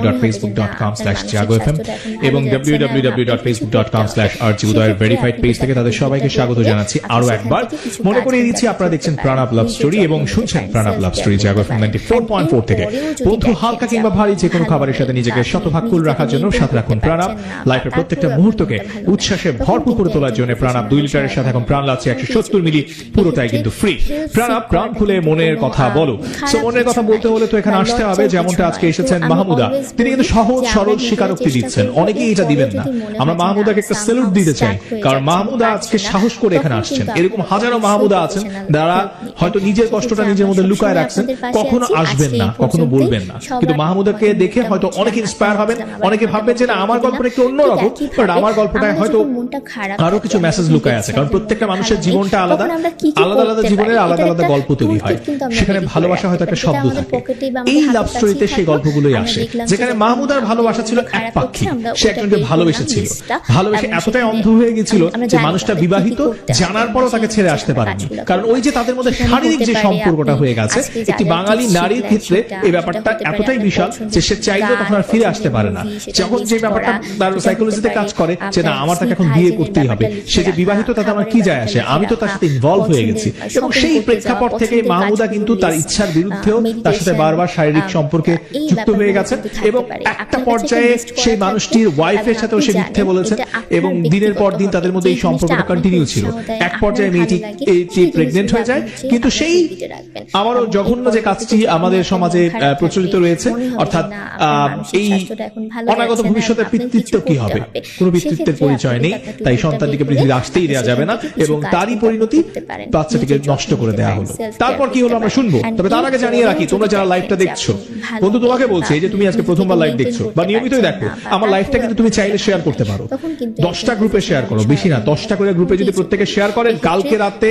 এবং আপনার মানসিক স্বাস্থ্যটা এখন ভালো যাচ্ছে না, www.facebook.com/rg উদয়ের ভেরিফাইড পেজ থেকে তাদের সবাইকে স্বাগত জানাচ্ছি আরো একবার। মনে করিয়ে দিচ্ছি আপনারা দেখছেন প্রাণাপ লাভ স্টোরি এবং শুনছেন প্রাণাপ লাভ স্টোরি জাগো এফএম 94.4 থেকে। বন্ধু, হালকা কিংবা ভারী যে কোনো খাবারের সাথে নিজেকে শতভাগ কুল রাখার জন্য সাথে রাখুন প্রাণাপ। লাইফের প্রত্যেকটা মুহূর্তকে উচ্ছ্বাসে ভরপুর করে তোলার জন্য প্রাণাপ 2 লিটারের সাথে এখন প্রাণ লাগছে 170 মিলি, পুরোটাই কিন্তু ফ্রি। প্রাণাপ, প্রাণ খুলে মনের কথা বলো। সো মনের কথা বলতে হলে তো এখানে আসতে হবে, যেমনটা আজকে এসেছেন মাহমুদা। তিনি কিন্তু সহজ সরল স্বীকারোক্তি দিচ্ছেন, অনেকেই এটা দিবেন না। আমরা মাহমুদাকে একটা স্যালুট দিতে চাই, কারণ মাহমুদা আজকে সাহস করে এখানে আসছেন। এরকম হাজারো মাহমুদা আছেন যারা হয়তো নিজের কষ্টটা নিজের মধ্যে লুকায় রাখছেন, কখনো আসবেন না, কখনো বলবেন না, কিন্তু মাহমুদাকে দেখে হয়তো অনেক ইন্সপায়ার হবেন। অনেকে ভাববেন যে না, আমার গল্পটা একটু অন্যরকম, বাট আমার গল্পটায় হয়তো আরো কিছু মেসেজ লুকায় আছে, কারণ প্রত্যেকটা মানুষের জীবনটা আলাদা, আলাদা আলাদা জীবনের আলাদা আলাদা গল্প তৈরি হয়। সেখানে ভালোবাসা হয়তো একটা শব্দ থাকে। এই লাভ স্টোরিতে সেই গল্পগুলোই আসে, যেখানে মাহমুদার ভালোবাসা ছিল একপাক্ষিক। সে একজনকে ভালোবেসেছিল, ভালোবেসে এতটাই অন্ধ হয়ে গেছিল যে মানুষটা বিবাহিত জানার পরও তাকে ছেড়ে আসতে পারেনি, কারণ ওই যে তাদের মধ্যে শারীরিক যে সম্পর্কটা হয়ে গেছে, একটি বাঙালি নারীর ক্ষেত্রে এই ব্যাপারটা এতটাই বিশাল যে সে চাইলেও তখন আর ফিরে আসতে পারে না। যখন যে ব্যাপারটা তার সাইকোলজিতে কাজ করে যে না, আমার তাকে এখন বিয়ে করতেই হবে, সে যে বিবাহিত তাতে আমার কি যায় আসে, আমি তো তার সাথে ইনভলভ হয়ে গেছি। এবং সেই প্রেক্ষাপট থেকে মাহমুদা কিন্তু তার ইচ্ছার বিরুদ্ধেও তার সাথে বারবার শারীরিক সম্পর্কে যুক্ত হয়ে গেছে, এবং একটা পর্যায়ে সেই মানুষটির ওয়াইফের সাথেও সে মিথ্যে বলেছেন, এবং দিনের পর দিন তাদের মধ্যে এই সম্পর্কটা কন্টিনিউ ছিল। এক পর্যায়ে মেয়েটি প্রেগনেন্ট হয়ে যায়, কিন্তু সেই আবারও জঘন্য যে কাজটি আমাদের সমাজে প্রচলিত রয়েছে, অর্থাৎ এই অনাগত ভবিষ্যতের পিতৃত্ব কি হবে, কোনো পিতৃত্বের পরিচয় নেই, তাই সন্তানটিকে পৃথিবীতে আসতেই দেওয়া যাবে না, এবং তারই পরিণতি বাচ্চাটিকে নষ্ট করে দেওয়া হলো। তারপর কি হলো আমরা শুনবো, তবে তার আগে জানিয়ে রাখি, তোমরা যারা লাইভটা দেখছো, বন্ধু তোমাকে বলছে এই যে তুমি আজকে প্রথমবার লাইভ দেখছো বা নিয়মিতই দেখো, আমার লাইভটা কিন্তু তুমি চাইলে শেয়ার করতে পারো। 10টা গ্রুপে শেয়ার করো, বেশি না, 10টা করে গ্রুপে যদি প্রত্যেকে শেয়ার করেন, কালকে রাতে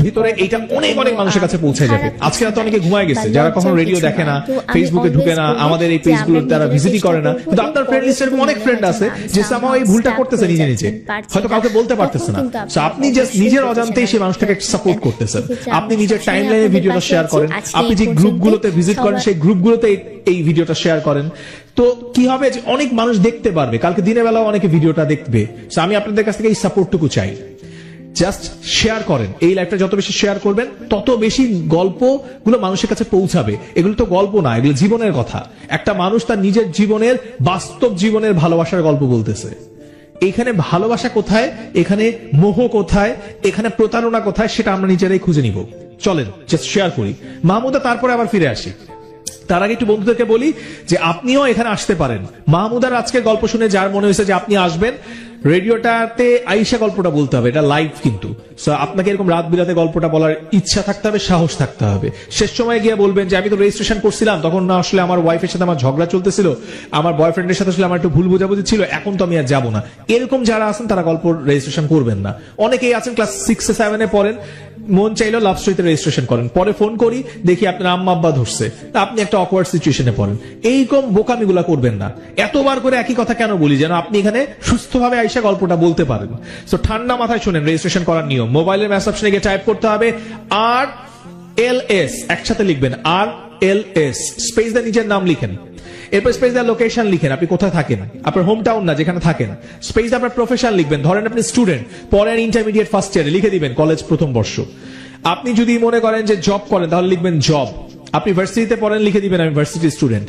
ভিতরে এইটা অনেক অনেক মানুষের কাছে পৌঁছে যাবে। আজকে রাতে অনেকে ঘুমায় গেছে, যারা কখনো রেডিও দেখে না, ফেসবুকে ঢুকে না, আমাদের এই পেজগুলো তারা ভিজিটই করে না, কিন্তু আপনার ফ্রেন্ড লিস্টে এরকম অনেক ফ্রেন্ড আছে যে সামাও এই ভুলটা করতেছে নিজে নিজে, হয়তো কাউকে বলতে পারতেছে না। সো আপনি জাস্ট নিজের অজান্তেই সেই মানুষটাকে সাপোর্ট করতেছেন। আপনি নিজের টাইমলাইনে ভিডিওটা শেয়ার করেন, আপনি যে গ্রুপগুলোতে ভিজিট করেন সেই গ্রুপগুলোতে এই ভিডিওটা শেয়ার করেন, তো কি হবে যে অনেক মানুষ দেখতে পারবে, কালকে দিনের বেলাও অনেকে ভিডিওটা দেখবে। সো আমি আপনাদের কাছ থেকে এই সাপোর্টটুকু চাই, জাস্ট শেয়ার করেন। এই লাইভটা যত বেশি শেয়ার করবেন, তত বেশি গল্পগুলো মানুষের কাছে পৌঁছাবে। এগুলো তো গল্প না, এগুলো জীবনের কথা। একটা মানুষ তার নিজের জীবনের, বাস্তব জীবনের ভালোবাসার গল্প বলতেছে। এখানে ভালোবাসা কোথায়, এখানে মোহ কোথায়, এখানে প্রতারণা কোথায়, সেটা আমরা নিজেরাই খুঁজে নিব। চলেন জাস্ট শেয়ার করি। মাহমুদা তারপরে আবার ফিরে আসি। তার আগে একটু বন্ধুদেরকে বলি যে আপনিও এখানে আসতে পারেন। মাহমুদার আজকের গল্প শুনে যার মনে হয়েছে যে আপনি আসবেন, রেডিওটাতে আইসা গল্পটা বলতে হবে, এটা লাইভ কিন্তু। সো আপনাকে এরকম রাত বিরাতে গল্পটা বলার ইচ্ছা থাকতে হবে, সাহস থাকতে হবে। শেষ সময় গিয়ে বলবেন যে আমি তো রেজিস্ট্রেশন করছিলাম, তখন না আসলে আমার ওয়াইফের সাথে আমার ঝগড়া চলতেছিল, আমার বয়ফ্রেন্ডের সাথে আসলে আমার একটু ভুল বোঝাবুঝি ছিল, এখন তো আমি আর যাবো না। এরকম যারা আছেন তারা গল্প রেজিস্ট্রেশন করবেন না। অনেকেই আছেন ক্লাস 6-7 পড়েন, মন চাইলেও লাভ স্টোরিতে রেজিস্ট্রেশন করেন, পরে ফোন করি দেখি আপনার আম্মা আব্বা ধরছে, আপনি একটা অকওয়ার্ড সিচুয়েশনে পড়েন। এইরকম বোকামিগুলা করবেন না। এতবার করে একই কথা কেন বলি, যেন আপনি এখানে সুস্থভাবে আইসা গল্পটা বলতে পারেন। সো ঠান্ডা মাথায় শুনেন রেজিস্ট্রেশন করার নিয়ম। মোবাইলের মেসেজ অপশনে গিয়ে টাইপ করতে হবে RLS, একসাথে লিখবেন RLS, স্পেস দিয়ে নিজের নাম লিখেন, এরপর স্পেস দিয়ে লোকেশন লিখেন, আপনি কোথায় থাকেন, আপনার হোম টাউন না যেখানে থাকেন। স্পেস দিয়ে আপনার প্রফেশন লিখবেন, ধরেন আপনি স্টুডেন্ট, পরের ইন্টারমিডিয়েট ফার্স্ট ইয়ারে লিখে দিবেন কলেজ প্রথম বর্ষ। আপনি যদি মনে করেন যে জব করেন তাহলে লিখবেন জব। আপনি ভার্সিটিতে পড়েন, লিখে দিবেন আমি ভার্সিটি স্টুডেন্ট।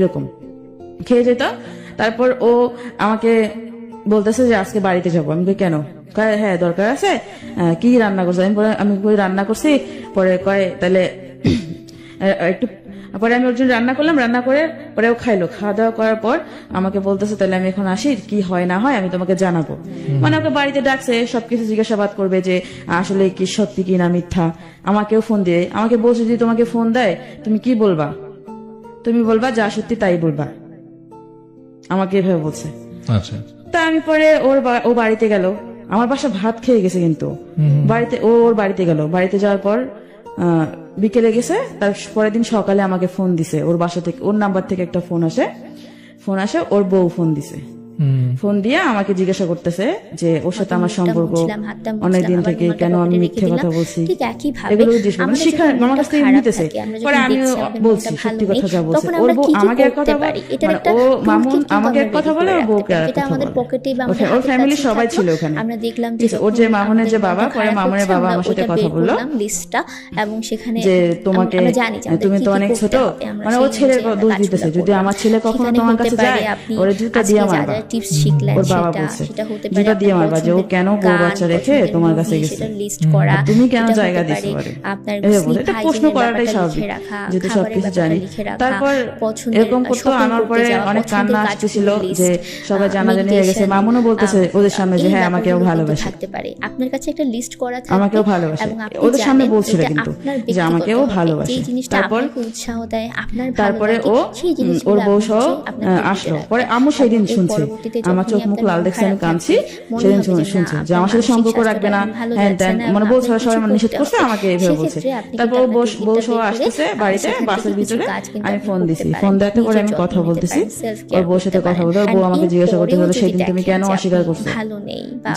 এরকম খেয়ে যেতাম। তারপর ও আমাকে বলতেছে যে আজকে বাড়িতে যাবো। আমি বলি কেন? কয় হ্যাঁ দরকার আছে। কি রান্না করছে? আমি কই রান্না করছি। পরে কয় তাহলে একটু পরে আমি ওর জন্য রান্না করলাম, রান্না করে পরে ও খাইলো, খাওয়া দাওয়া করার পর আমাকে বলতেছে তাহলে আমি এখন আসি, কি হয় না হয় আমি তোমাকে জানাবো। মানে ওকে বাড়িতে ডাকছে, সবকিছু জিজ্ঞাসাবাদ করবে যে আসলে কি সত্যি কি না মিথ্যা। আমাকেও ফোন দিয়ে আমাকে বলছে যদি তোমাকে ফোন দেয় তুমি কি বলবা, তুমি বলবা যা সত্যি তাই বলবা, আমাকে এভাবে বলছে। আচ্ছা, তা আমি পরে ও বাড়িতে গেল, আমার বাসা ভাত খেয়ে গেছে কিন্তু বাড়িতে ওর বাড়িতে গেল, বাড়িতে যাওয়ার পর বিকেলে গেছে, তার পরের দিন সকালে আমাকে ফোন দিছে, ওর বাসা থেকে ওর নাম্বার থেকে একটা ফোন আসে, ওর বউ ফোন দিছে। ফোন দিয়ে আমাকে জিজ্ঞাসা করতেছে যে ওর সাথে আমার সম্পর্ক অনেকদিন থেকে, কেন আমি মিথ্যে কথা বলছি, এগুলো জিজ্ঞেস করে শিখা আমার কাছ থেকে নিতেছে। পরে আমি বলছি সত্যি কথা যা বলছি। ওর বউ আমাকে এক কথা বলে, মানে ও মামুন আমাকে এক কথা বলে, ওর বউকে এক কথা বলে। ওর ফ্যামিলি সবাই ছিল ওখানে। আমরা দেখলাম ওর যে মামুনের যে বাবা, পরে মামুনের বাবা আমার সাথে কথা বললো লিস্টটা, এবং সেখানে যে তোমাকে তুমি তো অনেক ছোট, মানে ও ছেলের দোষ দিতেছে, যদি আমার ছেলে কখনো তোমার কাছে যায় ওরে জুতা দিয়ে মারবা। টিপস শিখলেন ওর বাবা বলছে জুতা দিয়ে মারবা, যে ও কেন বউ বাচ্চা রেখে তোমার কাছে গেছে, লিস্ট করা, তুমি কেন জায়গা দিছো পারে, আপনার এটা প্রশ্ন করাটাই স্বাভাবিক, যেহেতু সবকিছু জানি। তারপর এরকম করতো, আমার পরে অনেক কান্না আসতেছিল যে সবাই জানাজানি হয়ে গেছে। মামুনও বলতেছে ওদের সামনে যে হ্যাঁ আমাকেও ভালোবাসে, থাকতে পারে আপনার কাছে একটা লিস্ট করা থাকবে, আমাকেও ভালোবাসে, ওদের সামনে বলছিল কিন্তু যে আমাকেও ভালোবাসে। তারপর উৎসাহ দেয় আপনার, তারপরে ও ওর বউ সহ আসলো। পরে আম্মু সেদিন শুনছে, আমার চোখ মুখ লাল দেখছে, আমি কাঁদছি, সেদিন শুনছে যে আমার সাথে সম্পর্ক রাখবে না, হ্যাঁ দেন, মানে বলছে সবাই মানে নিষেধ করছে, আমাকে এইভাবে বলছে। তারপর বউ সহ আসতেছে বাড়িতে, বাসের ভিতরে আমি ফোন দিছি, ফোন দেওয়াতে পরে আমি কথা বলতেছি, ওর বউর সাথে কথা বলতে, ওর বউ আমাকে জিজ্ঞাসা করতে হলো সেদিন তুমি কেন অস্বীকার করছো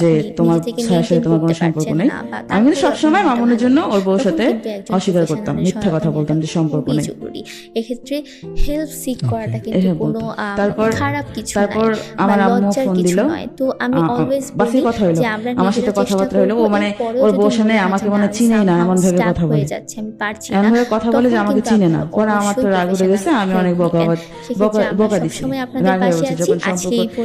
যে তোমার ছায়ার সাথে তোমার কোনো সম্পর্ক নেই। আমি কিন্তু সবসময় মামুনের জন্য ওর বউর সাথে অস্বীকার করতাম, মিথ্যা কথা বলতাম যে সম্পর্ক নেই। এক্ষেত্রে হেল্প সিক করাটা কিন্তু কোনো খারাপ কিছু না, তারপর আমার আম্মু ফোন দিল, তো আমি অলওয়েজ বাসে কথা হলো, আমার সাথে কথাবার্তা হলো, ও মানে ওর বউর সামনে আমাকে মনে চিনেই না, এমন ভাবে কথা বলে যাচ্ছে, আমি পারছি এমন না, ভাবে কথা বলে যে আমাকে চিনে না। পরে আমার তো রাগ উঠে গেছে, আমি অনেক বকা দিচ্ছি, রাগ হয়ে গেছে যখন সম্পর্ক।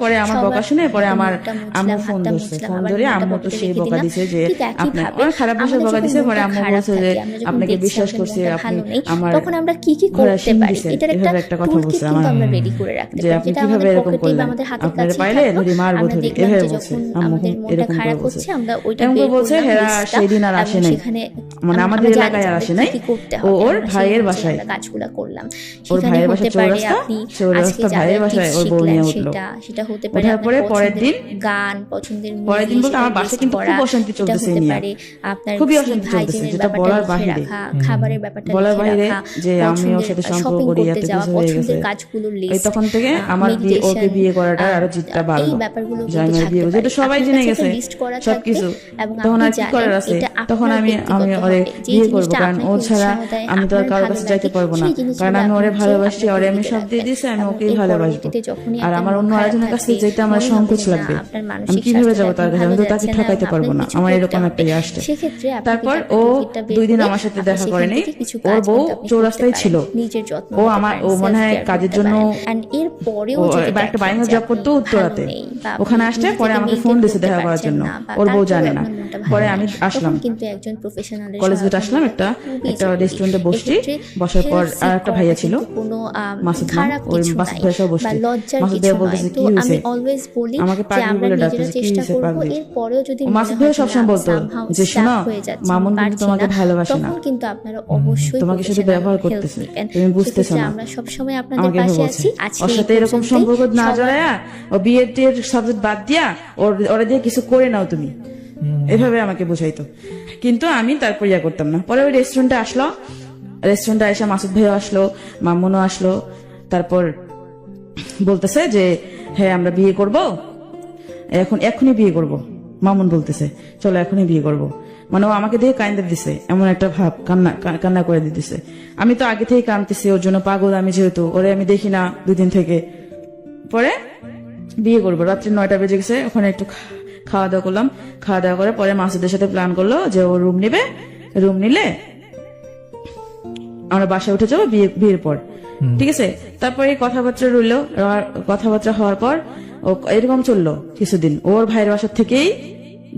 পরে আমার বকা শুনে পরে আমার আম্মু ফোন ধরছে, ফোন ধরে আম্মু তো সেই বকা দিছে যে আপনার অনেক খারাপ ভাষায় বকা দিছে। পরে আম্মু বলছে যে আপনাকে বিশ্বাস করছি, আপনি আমার তখন আমরা কি করতে পারি, এটার একটা কথা বলছে আমার আমরা রেডি করে রাখতে যে আপনি কিভাবে এরকম করলেন, আপনার পাইলে ধরি মারবো ধরি, এভাবে বলছে আম্মু, এরকম করে বলছে। এমন বলছে হেরা সেদিন আর আসে নাই, মানে আমাদের এলাকায় আর আসে নাই, ওর ভাইয়ের বাসায়, কাজগুলো করলাম, ওর ভাইয়ের বাসায় চৌরাস্তা ভাইয়ের বাসায় ওর বউ নিয়ে উঠলো। সেটা হতে পারে পরে পরের দিন গান, পছন্দের পরের দিন বলতে আমার বাসায় কিন্তু খুব অশান্তি চলতেছে, আপনার খুবই অশান্তি চলতেছে, যেটা বলার বাহিরে, খাবারের ব্যাপারটা বলার বাহিরে, যে আমি ওর সাথে সম্পর্ক করি এত কিছু হয়ে গেছে। এই তখন থেকে আমার ওকে বিয়ে করাটা আরো জিতটা বাড়লো, যে আমি বিয়ে করছি, এটা সবাই জেনে গেছে সবকিছু। তখন আর কি করার আছে, তখন আমি ওরে বিয়ে করবো, কারণ ও ছাড়া আমি তো আর কারোর কাছে যাইতে পারবো না, কারণ আমি ওরে ভালোবাসি, ওরে আমি সব দিয়ে দিয়েছি, আমি ওকেই ভালোবাসবো। আর আমার অন্য আরেকজনের কাছে যেতে আমার সংকোচ লাগবে, আমি কিভাবে যাবো তার কাছে, আমি তো তাকে ঠকাইতে পারবো না, আমার এরকম একটা ইয়ে আসছে। তারপর ও 2 দিন আমার সাথে দেখা করেনি, ওর বউ চৌরাস্তায় ছিল, ও মনে হয় কাজের জন্য একটা বাইরে জব করতো উত্তরাতে, ওখানে আসতে পরে আমাকে ফোন দিয়েছে দেখা করার জন্য, ওর বউ জানে না। পরে আমি আসলাম কলেজ গেট, আসলাম একটা রেস্টুরেন্টে বসার পর আর একটা ভাইয়া ছিল মাসুদ, ওই মাসুদ ভাইয়া সহ বসছি, মাসুদ ভাইয়া বলতেছে কি হয়েছে, আমাকে পাগলি বলে ডাকতেছে, কি হয়েছে পাগলি। মাসুদ ভাইয়া সবসময় বলতো যে শোনো মামুন কিন্তু তোমাকে ভালোবাসে না, তোমাকে শুধু ব্যবহার করতেছে, তুমি বুঝতেছো না, আমাকে বলছে ওর সাথে এরকম সম্পর্ক না জড়ায়া, ও বিয়ের টিয়ের সাবজেক্ট বাদ দিয়া ওরা দিয়ে কিছু করে নাও তুমি, এভাবে আমাকে বুঝাইতো। কিন্তু আমি তারপর ইয়া করতাম না। পরে ওই রেস্টুরেন্টে এসে মাসুদ ভাইও আসলো, মামুনও আসলো, তারপর বলতেছে যে হ্যাঁ আমরা বিয়ে করব, এখনই বিয়ে করব। মামুন বলতেছে চলো এখনই বিয়ে করব, মানে ও আমাকে দিয়ে কান্দে দিছে, এমন একটা ভাব, কান্না করে দিতেছে। আমি তো আগে থেকে কাঁদতেছি, ওর জন্য পাগল আমি, যেহেতু ওরে আমি দেখি না 2 দিন থেকে। পরে বিয়ে করবো, রাত্রি 9টা বেজে গেছে, ওখানে একটু খাওয়া দাওয়া করলাম, খাওয়া দাওয়া করে পরে মাসুদের সাথে প্ল্যান করলো যে ও রুম নিবে, রুম নিলে আমরা বাসায় উঠে যাবো বিয়ের পর, ঠিক আছে। তারপরে কথাবার্তা হওয়ার পর ও এরকম চললো কিছুদিন, ওর ভাইয়ের বাসার থেকেই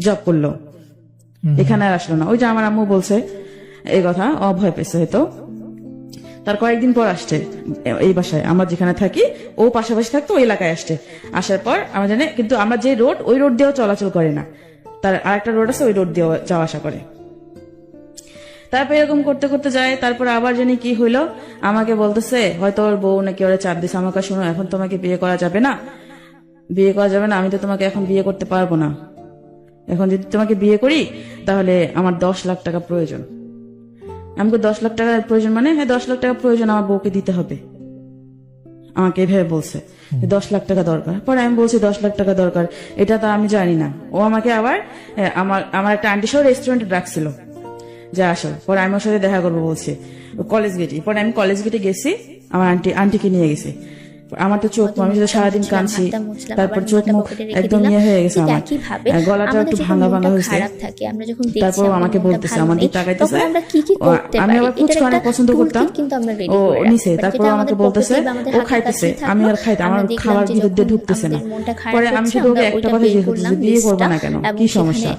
জব করলো, এখানে আর আসলো না। ওই যে আমার আম্মু বলছে এই কথা, ভয় পেয়েছে হয়তো। তার কয়েকদিন পর আসছে এই বাসায়, আমরা যেখানে থাকি ও পাশাপাশি থাকতো, ওই এলাকায় আসছে। আসার পর আমরা জানি, কিন্তু আমরা যে রোড, ওই রোড দিয়েও চলাচল করে না, তার আরেকটা রোড আছে, ওই রোড দিয়েও যাওয়া আসা করে। তারপর এরকম করতে করতে যায়। তারপর আবার জানি কি হইলো, আমাকে বলতেছে হয়তো ওর বউ নাকি ওরা চাপ দিছে আমাকে, শোনো এখন তোমাকে বিয়ে করা যাবে না, বিয়ে করা যাবে না, আমি তো তোমাকে এখন বিয়ে করতে পারবো না, এখন যদি তোমাকে বিয়ে করি তাহলে আমার 10 লাখ টাকা প্রয়োজন। আমাকে 10 লাখ টাকা প্রয়োজন, মানে হ্যাঁ 10 লাখ টাকা প্রয়োজন, আমার বউকে দিতে হবে। আমাকে এভাবে বলছে 10 লাখ টাকা দরকার। পরে আমি বলছি 10 লাখ টাকা দরকার, এটা তো আমি জানি না। ও আমাকে আবার আমার একটা আন্টি সহ রেস্টুরেন্টে ডাকছিল যে আসো। পরে আমি ওর সাথে দেখা করবো বলছি কলেজ গেটে। পরে আমি কলেজ গেটে গেছি, আমার আন্টিকে নিয়ে গেছি। আমার তো চোখ, আমি তো সারাদিন কাঁদছি, তারপর চোখ মুখ একদম ইয়ে হয়ে গেছে, আমার গলাটা একটু ভাঙা ভাঙা হয়েছে। তারপর আমাকে বলতেছে, আমার দিকে তাকাইতেছে, আমি আবার ফুচকা অনেক পছন্দ করতাম, ও নিছে। তারপর আমাকে বলতেছে ও খাইতেছে, আমি আর খাইতে, আমার খাবার ভিতর দিয়ে ঢুকতেছে না। পরে আমি শুধু ওকে একটা কথা জিজ্ঞেস করতেছি, বিয়ে করবো না কেন, কি সমস্যা?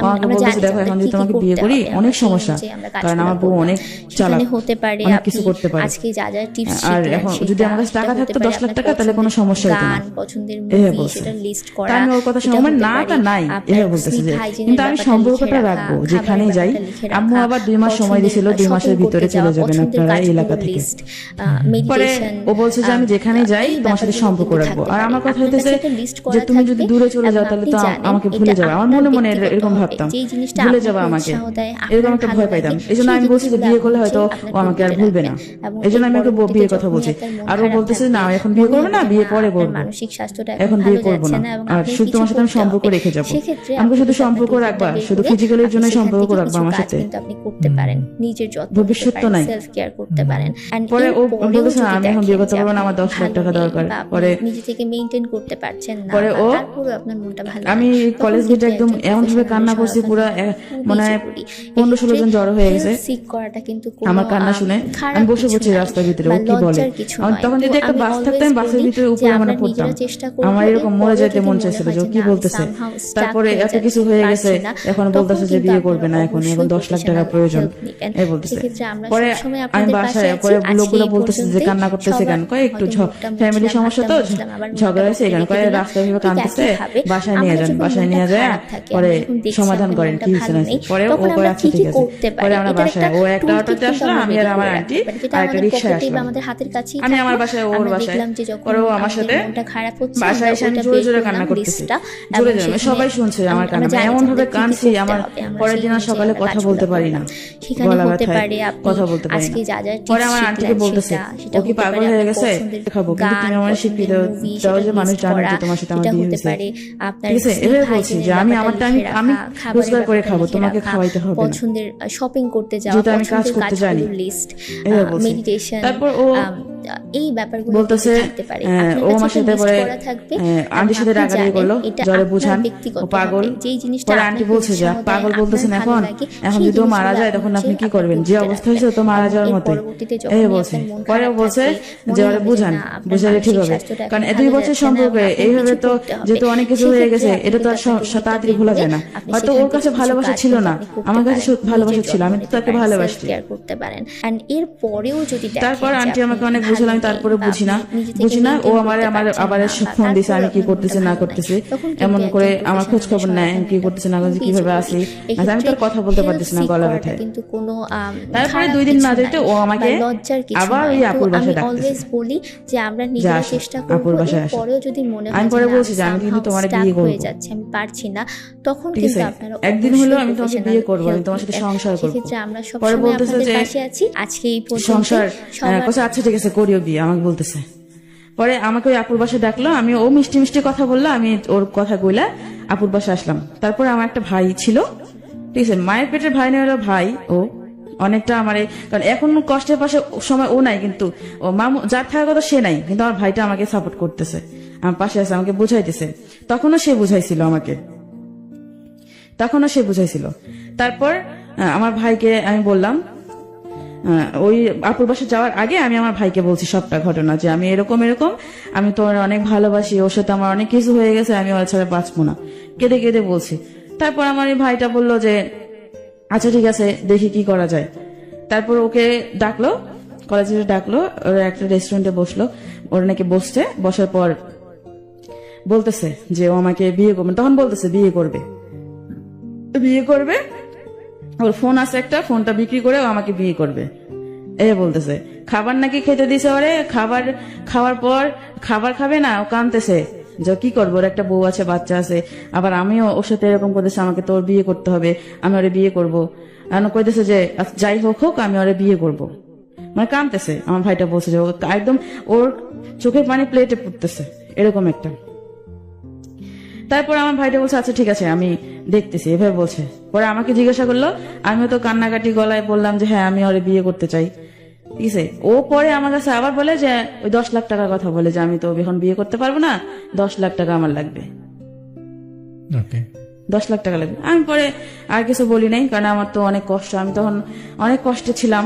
আমাকে বলতেছে দেখো এখন যদি তোমাকে বিয়ে করি অনেক সমস্যা, কারণ আমার বউ অনেক চালাক, অনেক কিছু করতে পারে, আর এখন যদি আমার কাছে টাকা থাকতো 10 লাখ টাকা তাহলে কোনো সমস্যা হতো না, এভাবে বলছে। তাই আমি ওর কথা শুনে আমার নাটা নাই এভাবে বলতেছে যে, কিন্তু আমি সম্পর্কটা রাখবো যেখানেই যাই। আম্মু আবার 2 মাস সময় দিয়েছিল, 2 মাসের ভিতরে চলে যাবেন আপনারা এই এলাকা থেকে। পরে ও বলছে যে আমি যেখানেই যাই তোমার সাথে সম্পর্ক রাখবো। আর আমার কথা হইতেছে যে তুমি যদি দূরে চলে যাও তাহলে তো আমাকে ভুলে যাবে। আমার মনে মনে এরকম ভাবতাম, ভুলে যাবো আমাকে, এরকম একটা ভয় পাইতাম। এই জন্য আমি বলছি যে বিয়ে করলে হয়তো ও আমাকে আর ভুলবে না, এই জন্য আমি ওকে বিয়ের কথা বলছি। আর ও বলতেছে না এখন বিয়ে করবে না, বিয়ে পরে করবো, এখন বিয়ে করবো না, আর শুধু তোমার সাথে আমি সম্পর্ক রেখে যাবো। আমাকে শুধু সম্পর্ক রাখবা, শুধু ফিজিক্যালের জন্য সম্পর্ক রাখবা আমার সাথে, আপনি করতে পারেন, নিজের যত্ন ভবিষ্যৎ তো নাই। সেলফ কেয়ার করতে পারেন। পরে ও বলতেছে না আমি এখন বিয়ে করতে পারবো না, আমার 10 লাখ টাকা দরকার। পরে নিজে থেকে মেইনটেইন করতে পারছেন না, পরে ও তারপরে আপনার মনটা ভালো, আমি কলেজ গেটে একদম এমন ভাবে কান্না করছি, পুরো মানে 15-16 জন জড়ো হয়ে গেছে সিক করাটা কিন্তু আমার কান্না শুনে। আমি বসে বসে রাস্তার ভিতরে, ও কি বলে, তখন যদি একটা বাস থাকতো আমি বাসের ভিতরে উপরে মানে পড়তাম, আমার এরকম মরে যেতে মন চাইছিল যে ও কি বলতেছে। তারপরে এত কিছু হয়ে গেছে, এখন বলতেছে যে বিয়ে করবে না, এখন 10 লাখ টাকা প্রয়োজন এই বলতেছে। পরে আমি বাসায়, পরে লোকগুলো বলতেছে যে কান্না করতেছে কেন, কয় একটু ফ্যামিলি সমস্যা তো ঝগড়া হয়েছে এখানে, কয় রাস্তায় ভেবে কাঁদতেছে, বাসায় নিয়ে যান, বাসায় নিয়ে যায় পরে সমাধান করেন কি হয়েছে না। পরে ও কয় আচ্ছা ঠিক আছে। পরে আমরা বাসায়, ও একটা অটোতে আসলো, আমি আর আমার আন্টি আর একটা রিক্সায় আসলাম। আমি আমার বাসায়, ওর বাসায়। পরে ও আমার সাথে বাসায় এসে আমি জোরে জোরে কান্না করতেছি, জোরে জোরে, সবাই শুনছে আমার কান্না, এমন ভাবে কাঁদছি আমার পরের দিন আর সকালে কথা বলতে পারি না, গলা ব্যথায় কথা বলতে পারি না। পরে আমার আন্টিকে বলতেছে ও কি পাগল হয়ে গেছে, খাবো কিন্তু তুমি আমার শিখিয়ে দাও যে মানুষ জানে যে তোমার সাথে আমার বিয়ে হয়েছে, ঠিক আছে। এভাবে বলছি যে আমি আমারটা আমি রোজগার করে খাবো, তোমাকে খাওয়াইতে হবে না, পছন্দের শপিং করতে যাওয়া, যেটা আমি কাজ করতে জানি, লিস্ট, মেডিটেশন। তারপর ও এই ব্যাপারগুলো বলতেছে ও আমার সাথে পরে আন্টির সাথে রাগারাগি করলো, জলে বুঝান ও পাগল। পরে আন্টি বলছে যে পাগল বলতেছেন এখন, এখন যদি ও মারা যায় তখন আপনি কি করবেন, যে অবস্থা হয়েছে তো মারা যাওয়ার মতোই এই বলছে। পরে ও বলছে যে ওরা বুঝান, বুঝালে ঠিক হবে, কারণ 2 বছর সম্পর্কে এইভাবে তো যেহেতু অনেক কিছু হয়ে গেছে, এটা তো আর তাড়াতাড়ি ভোলা যায় না। হয়তো ওর কাছে ভালোবাসা ছিল না, আমার কাছে ভালোবাসা ছিল, আমি তো তাকে ভালোবাসি। তারপর আন্টি আমাকে অনেক বুঝলাম, তারপরে বুঝি না ও আমার আবার ফোন দিছে, আমি কি করতেছি না করতেছি, এমন করে আমার খোঁজ খবর নেয়, কি করতেছি না করতেছি, কিভাবে আসি, আমি তো কথা বলতে পারতেছি না, গলা ব্যথায়। তারপরে 2 দিন না যেতে ও আমাকে আবার ওই আপুর বাসায় ডাকতেছে, বলি যে আমরা নিজেরা চেষ্টা করব, পরেও যদি মনে হয় আমি পরে বলছি যে আমি কিন্তু তোমার বিয়ে করব, আমি পারছি না, তখন কিন্তু আপনারা একদিন হলো আমি তোমাকে বিয়ে করব, আমি তোমার সাথে সংসার করব। পরে বলতেছে যে আজকে এই সংসার, আচ্ছা ঠিক আছে করিও বিয়ে, আমাকে বলতেছে। পরে আমাকে ওই আপুর বাসায় ডাকলো, আমি ও মিষ্টি মিষ্টি কথা বললো, আমি ওর কথা কইলা আপুর বাসায় আসলাম। তারপরে আমার একটা ভাই ছিল, ঠিক আছে, মায়ের পেটের ভাই নেই, ভাই ও অনেকটা আমার, কারণ এখন কষ্টের পাশে সময় ও নাই, কিন্তু ও মামু যার থাকার কথা সে নাই, কিন্তু আমার ভাইটা আমাকে সাপোর্ট করতেছে, আমার পাশে আছে, আমাকে বুঝাইতেছে। তখনও সে বুঝাইছিল আমাকে, তারপর আমার ভাইকে আমি বললাম, ওই আপুর বাসা যাওয়ার আগে আমি আমার ভাইকে বলছি সবটা ঘটনা, যে আমি এরকম আমি তোমার অনেক ভালোবাসি, ওর সাথে আমার অনেক কিছু হয়ে গেছে, আমি ওর ছাড়া বাঁচবো না, কেঁদে কেঁদে বলছি। তারপর আমার এই ভাইটা বললো যে আচ্ছা ঠিক আছে দেখি কি করা যায়। তারপর ওকে ডাকলো, কলেজে ডাকলো, ওরা একটা রেস্টুরেন্টে বসলো, ওরা নাকি বসছে, বসার পর বলতেছে যে ও আমাকে বিয়ে করবে, তখন বলতেছে বিয়ে করবে, ওর ফোন আছে একটা, ফোনটা বিক্রি করে ও আমাকে বিয়ে করবে এই বলতেছে। খাবার নাকি খেতে দিছে ওরে, খাওয়ার পর খাবার খাবে না, ও কাঁদতেছে যে কি করবো, ওর একটা বউ আছে, বাচ্চা আছে, আবার আমিও ওর সাথে এরকম করতেছে, আমাকে তো ওর বিয়ে করতে হবে, আমি ওরে বিয়ে করবো, কইতেছে যে যাই হোক আমি ওরে বিয়ে করবো, মানে কাঁদতেছে। আমার ভাইটা বলছে যে একদম ওর চোখের পানি প্লেটে পড়তেছে এরকম একটা। তারপর আমার ভাইটা বলছে আচ্ছা ঠিক আছে আমি দেখতেছি, এভাবে বলছে। পরে আমাকে জিজ্ঞাসা করলো, আমিও তো কান্নাকাটি গলায় বললাম যে হ্যাঁ আমি ওরে বিয়ে করতে চাই, ঠিক আছে। ও পরে আমার কাছে আবার বলে যে ওই 10 লাখ টাকার কথা বলে যে আমি তো এখন বিয়ে করতে পারবো না, 10 লাখ টাকা আমার লাগবে, 10 লাখ টাকা লাগবে। আমি পরে আর কিছু বলি নাই, কারণ আমার তো অনেক কষ্ট, আমি তখন অনেক কষ্টে ছিলাম,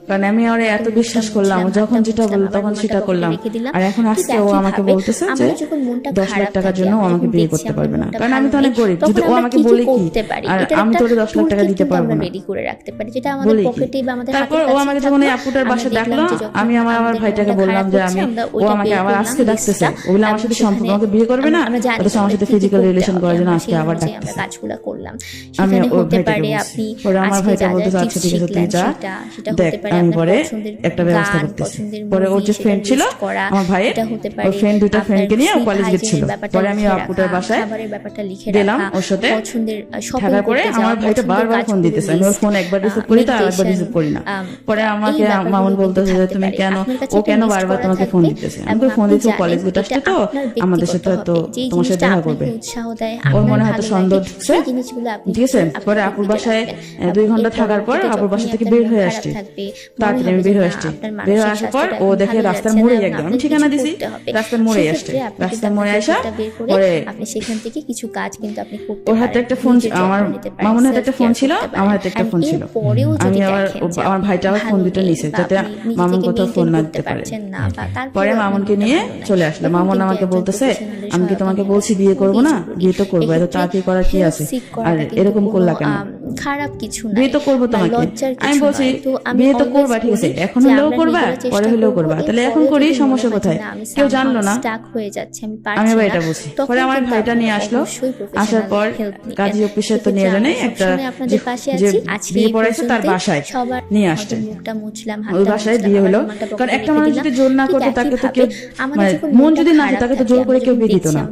কারণ আমি ওরে এত বিশ্বাস করলাম, যখন যেটা বললো তখন সেটা করলাম। আর এখন আজকে ও আমাকে বলতেছে যে 10 লাখ টাকার জন্য ও আমাকে বিয়ে করতে পারবে না, কারণ আমি তো অনেক গরিব। যদি ও আমাকে বলে কি আর আমি তোরে 10 লাখ টাকা দিতে পারবো না, রেডি করে রাখতে পারি, যেটা আমাদের পকেটে বা আমাদের তারপর ও আমাকে যখন এই আপুটার বাসায় ডাকলো, আমি আমার ভাইটাকে বললাম যে ও আমাকে আবার আজকে ডাকতেছে, ও বলে আমার সাথে সম্পর্ক, আমাকে বিয়ে করবে না, অথচ আমার সাথে ফিজিক্যাল রিলেশন করার জন্য আজকে আবার ডাকতেছে। কাজগুলো করলাম, আমি সেখানে ওর হতে পারে ভাইটাকে আপনি বলছি, পরে আমার ভাইটা বলতেছে আচ্ছা ঠিক আছে তুই যা দেখ, আমি পরে একটা ব্যবস্থা করতেছি। পরে ওর যে ফ্রেন্ড ছিল আমার ভাইয়ের, ওর ফ্রেন্ড দুটো ফ্রেন্ডকে নিয়ে কলেজ গেছিল, পরে আমি আপুটার বাসায় গেলাম ওর সাথে থাকার পরে আমার ভাইটা বারবার ফোন দিতেছে, আমি ওর ফোন একবার রিসিভ করি তো আরেকবার রিসিভ করি না। পরে আমাকে মামুন বলতেছে যে তুমি ও কেন বারবার তোমাকে ফোন দিতেছে, আমি ফোন দিচ্ছি কলেজ গেট আসছে তো আমাদের সাথে তো তোমার সাথে দেখা করবে, ওর মনে হয়তো সন্দেহ ঢুকছে, ঠিক আছে। পরে আপুর বাসায় 2 ঘন্টা থাকার পর আপুর বাসা থেকে বের হয়ে আসছি, তাড়াতাড়ি আমি বের হয়ে আসছি, বের হয়ে আসার পর ও দেখে রাস্তার মোড়ে একদম, আমি ঠিকানা দিছি রাস্তার মোড়ে আসছে, রাস্তার মোড়ে আসা পরে আপনি সেখান থেকে কিছু কাজ কিন্তু আপনি করতে ওর হাতে একটা ফোন, আমার মামুনের হাতে একটা ফোন ছিল, আমার হাতে একটা ফোন ছিল, আমি আমার ভাইটা আবার ফোন দুটো নিছে যাতে মামুন কোথাও ফোন না দিতে পারে। পরে মামুনকে নিয়ে চলে আসলো, মামুন আমাকে বলতেছে আমি কি তোমাকে বলছি বিয়ে করবো না, বিয়ে তো করবো, এত তাড়াতাড়ি করার কি আছে, আর এরকম করলা কেন, খারাপ কিছু না, বিয়ে তো করবো তোমাকে। আমি বলছি বিয়ে তো করবা, ঠিক আছে এখন হলেও করবা পরে হলেও করবা, তাহলে এখন করি, সমস্যা কোথায়, কেউ জানলো না, আমি আবার এটা বলছি। পরে আমার ভাইটা নিয়ে আসলো, আসার পর কাজী অফিসে তো নিয়ে জানে একটা যে বিয়ে পড়াইছে তার বাসায় নিয়ে আসছে, ওই বাসায় বিয়ে হলো। কারণ একটা মানুষ যদি জোর না করতো তাকে তো কেউ, মানে মন যদি না থাকে তাকে তো জোর করে কেউ বিয়ে দিত না।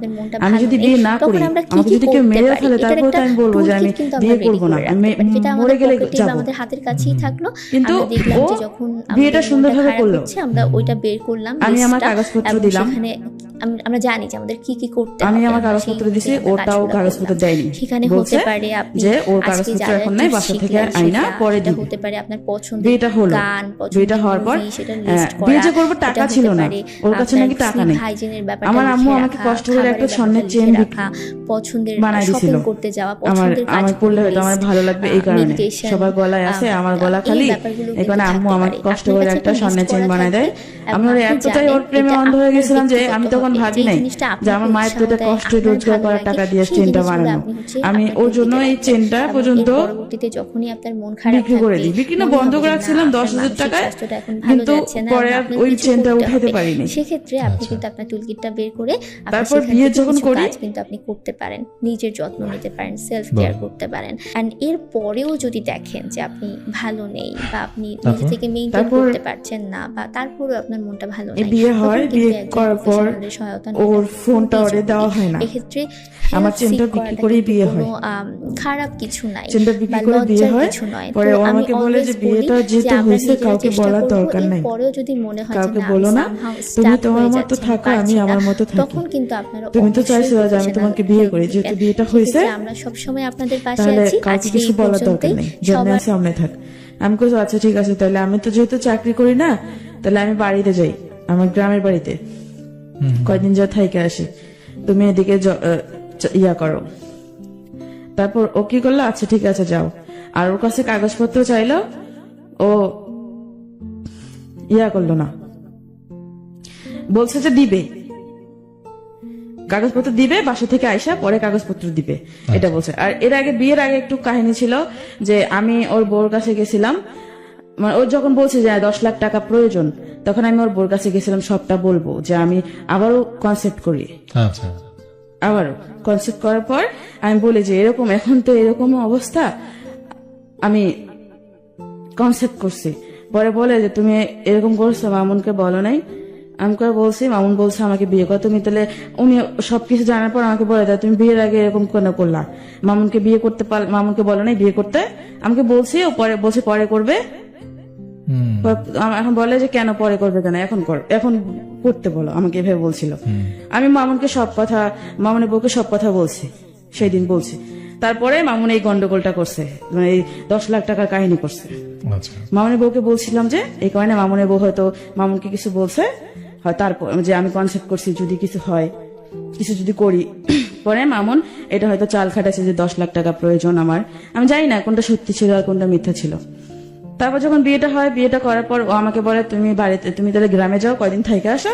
আমি যদি বিয়ে না করি, আমাকে যদি কেউ মেরে ফেলে তারপর তো আমি বলবো যে আমি বিয়ে করবো না, আমি মরে গেলে যাবো, আমাদের হাতের কাছেই থাকলো। কিন্তু ও বিয়েটা সুন্দরভাবে করলো, আমরা ওইটা বের করলাম, আমি আমার কাগজপত্র দিলাম, আমরা জানি যে আমাদের কি কি করতে হবে, আমি আমার কাগজপত্র দিছি, ওটাও কাগজপত্র দেয়নি, সেখানে হতে পারে আপনি যে ওর কাগজপত্র এখন নাই, বাসা থেকে আইনা পরে দিবে, হতে পারে আপনার পছন্দের বিয়েটা হলো, গান, বিয়েটা হওয়ার পর সেটা লিস্ট করা, বিয়ে যে করবো টাকা ছিল না, ওর কাছে নাকি টাকা নেই। আমার আম্মু আমাকে কষ্ট করে একটা স্বর্ণের চেন পছন্দের বানাই দিছিল, শপিং করতে যাওয়া, পছন্দের কাজ আমার করলে হয়তো আমার ভালো লাগবে, এই কারণে সবার গলায় আছে, আমার গলা খালি, এই কারণে আম্মু আমাকে কষ্ট করে একটা স্বর্ণের চেন বানাই দেয়। আমি ওর এতটাই ওর প্রেমে অন্ধ হয়ে গেছিলাম যে আমি তখন ভাবি নাই যে আমার মায়ের তো এটা কষ্ট রোজগার করার টাকা দিয়ে চেনটা বানানো, আমি ওর জন্য এই চেনটা পর্যন্ত পরবর্তীতে যখনই আপনার মন খারাপ বিক্রি করে দিই, বিক্রি না বন্ধ করে রাখছিলাম 10,000 টাকায়, কিন্তু পরে আর ওই চেনটা উঠাতে পারিনি। সেক্ষেত্রে আপনি কিন্তু আপনার টুলকিটটা বের করে তারপর বিয়ে যখন করি কিন্তু আপনি করতে পারেন, নিজের যত্ন নিতে পারেন, সেলফ কেয়ার করতে পারেন। এন্ড এর পরেও যদি দেখেন যে আপনি ভালো নেই বা আপনি নিজে থেকে মেইনটেইন করতে পারছেন না, বা তারপরেও আপনার মনটা ভালো নেই, বিয়ে হয়, বিয়ে করার পর সহায়তা ওর ফোনটা ওরে দেওয়া হয় না, এক্ষেত্রে আমার চেনটা বিক্রি করে বিয়ে হয়, খারাপ কিছু নাই, চেনটা বিক্রি করে বিয়ে হয়। পরে ও আমাকে বলে যে বিয়েটা যেটা হয়েছে কাউকে বলার দরকার নাই, পরেও যদি মনে হয় কাউকে বলো না, তুমি তোমার মতো থাকো, আমি আমার মতো থাকি, তখন কিন্তু আপনারা, তুমি তো চাইছো যে আমি তোমাকে বিয়ে করি, যেহেতু বিয়েটা হয়েছে আমরা সব সময় আপনাদের পাশে তাহলে আছি, কাউকে কিছু বলার দরকার নেই, যেমন সামনে থাক। আমি কইছি আচ্ছা ঠিক আছে, তাহলে আমি তো যেহেতু চাকরি করি না, তাহলে আমি বাড়িতে যাই, আমার গ্রামের বাড়িতে কয়দিন যা থাইকে আসি, তুমি এদিকে ইয়া করো। তারপর ও কি করলো, আচ্ছা ঠিক আছে যাও, আর ওর কাছে কাগজপত্র চাইলো, ও ইয়া করলো না, বলছে যে দিবে কাগজপত্র দিবে, বাসা থেকে আইসা পরে কাগজপত্র দিবে, এটা বলছে। আর এর আগে বিয়ের আগে একটু কাহিনী ছিল যে আমি ওর বউর কাছে গেছিলাম, মানে ও যখন বলছে যে 10 লাখ টাকা প্রয়োজন, তখন আমি ওর বোর কাছে গেছিলাম সবটা বলবো, যে আমি আবারও কনসেপ্ট করি। আচ্ছা, আবারও কনসেপ্ট করার পর আমি বলি যে এরকম এখন তো এরকম অবস্থা, আমি কনসেপ্ট করছি। পরে বলে যে তুমি এরকম করছো, মামুনকে বলো নাই? আমি করে বলছি, মামুন বলছে আমাকে বিয়ে কর। তুমি তাহলে উনি সবকিছু জানার পর আমাকে বলে দেয় তুমি বিয়ের আগে এরকম কেন করলা? মামুনকে বিয়ে করতে মামুনকে বলো নাই বিয়ে করতে? আমাকে বলছি, ও পরে বলছে পরে করবে। এখন বলে যে কেন পরে করবে, কেন এখন এখন করতে বলো আমাকে, এভাবে বলছিল। আমি মামুনকে সব কথা, মামুনের বউকে সব কথা বলছি, সেই দিন বলছি। তারপরে মামুন এই গন্ডগোলটা করছে, মানে এই 10 লাখ টাকার কাহিনী করছে। মামুনের বউকে বলছিলাম যে এই কারণে মামুনের বউ হয়তো মামুনকে কিছু বলছে, হয় তারপর যে আমি কনসেপ্ট করছি যদি কিছু হয়, কিছু যদি করি। পরে মামুন এটা হয়তো চাল খাটাচ্ছে যে 10 লাখ টাকা প্রয়োজন আমার। আমি জানি না কোনটা সত্যি ছিল আর কোনটা মিথ্যা ছিল। তারপর যখন বিয়েটা হয়, বিয়েটা করার পর ও আমাকে বলে তুমি বাড়িতে, তুমি তাহলে গ্রামে যাও, কয়দিন থেকে আসো,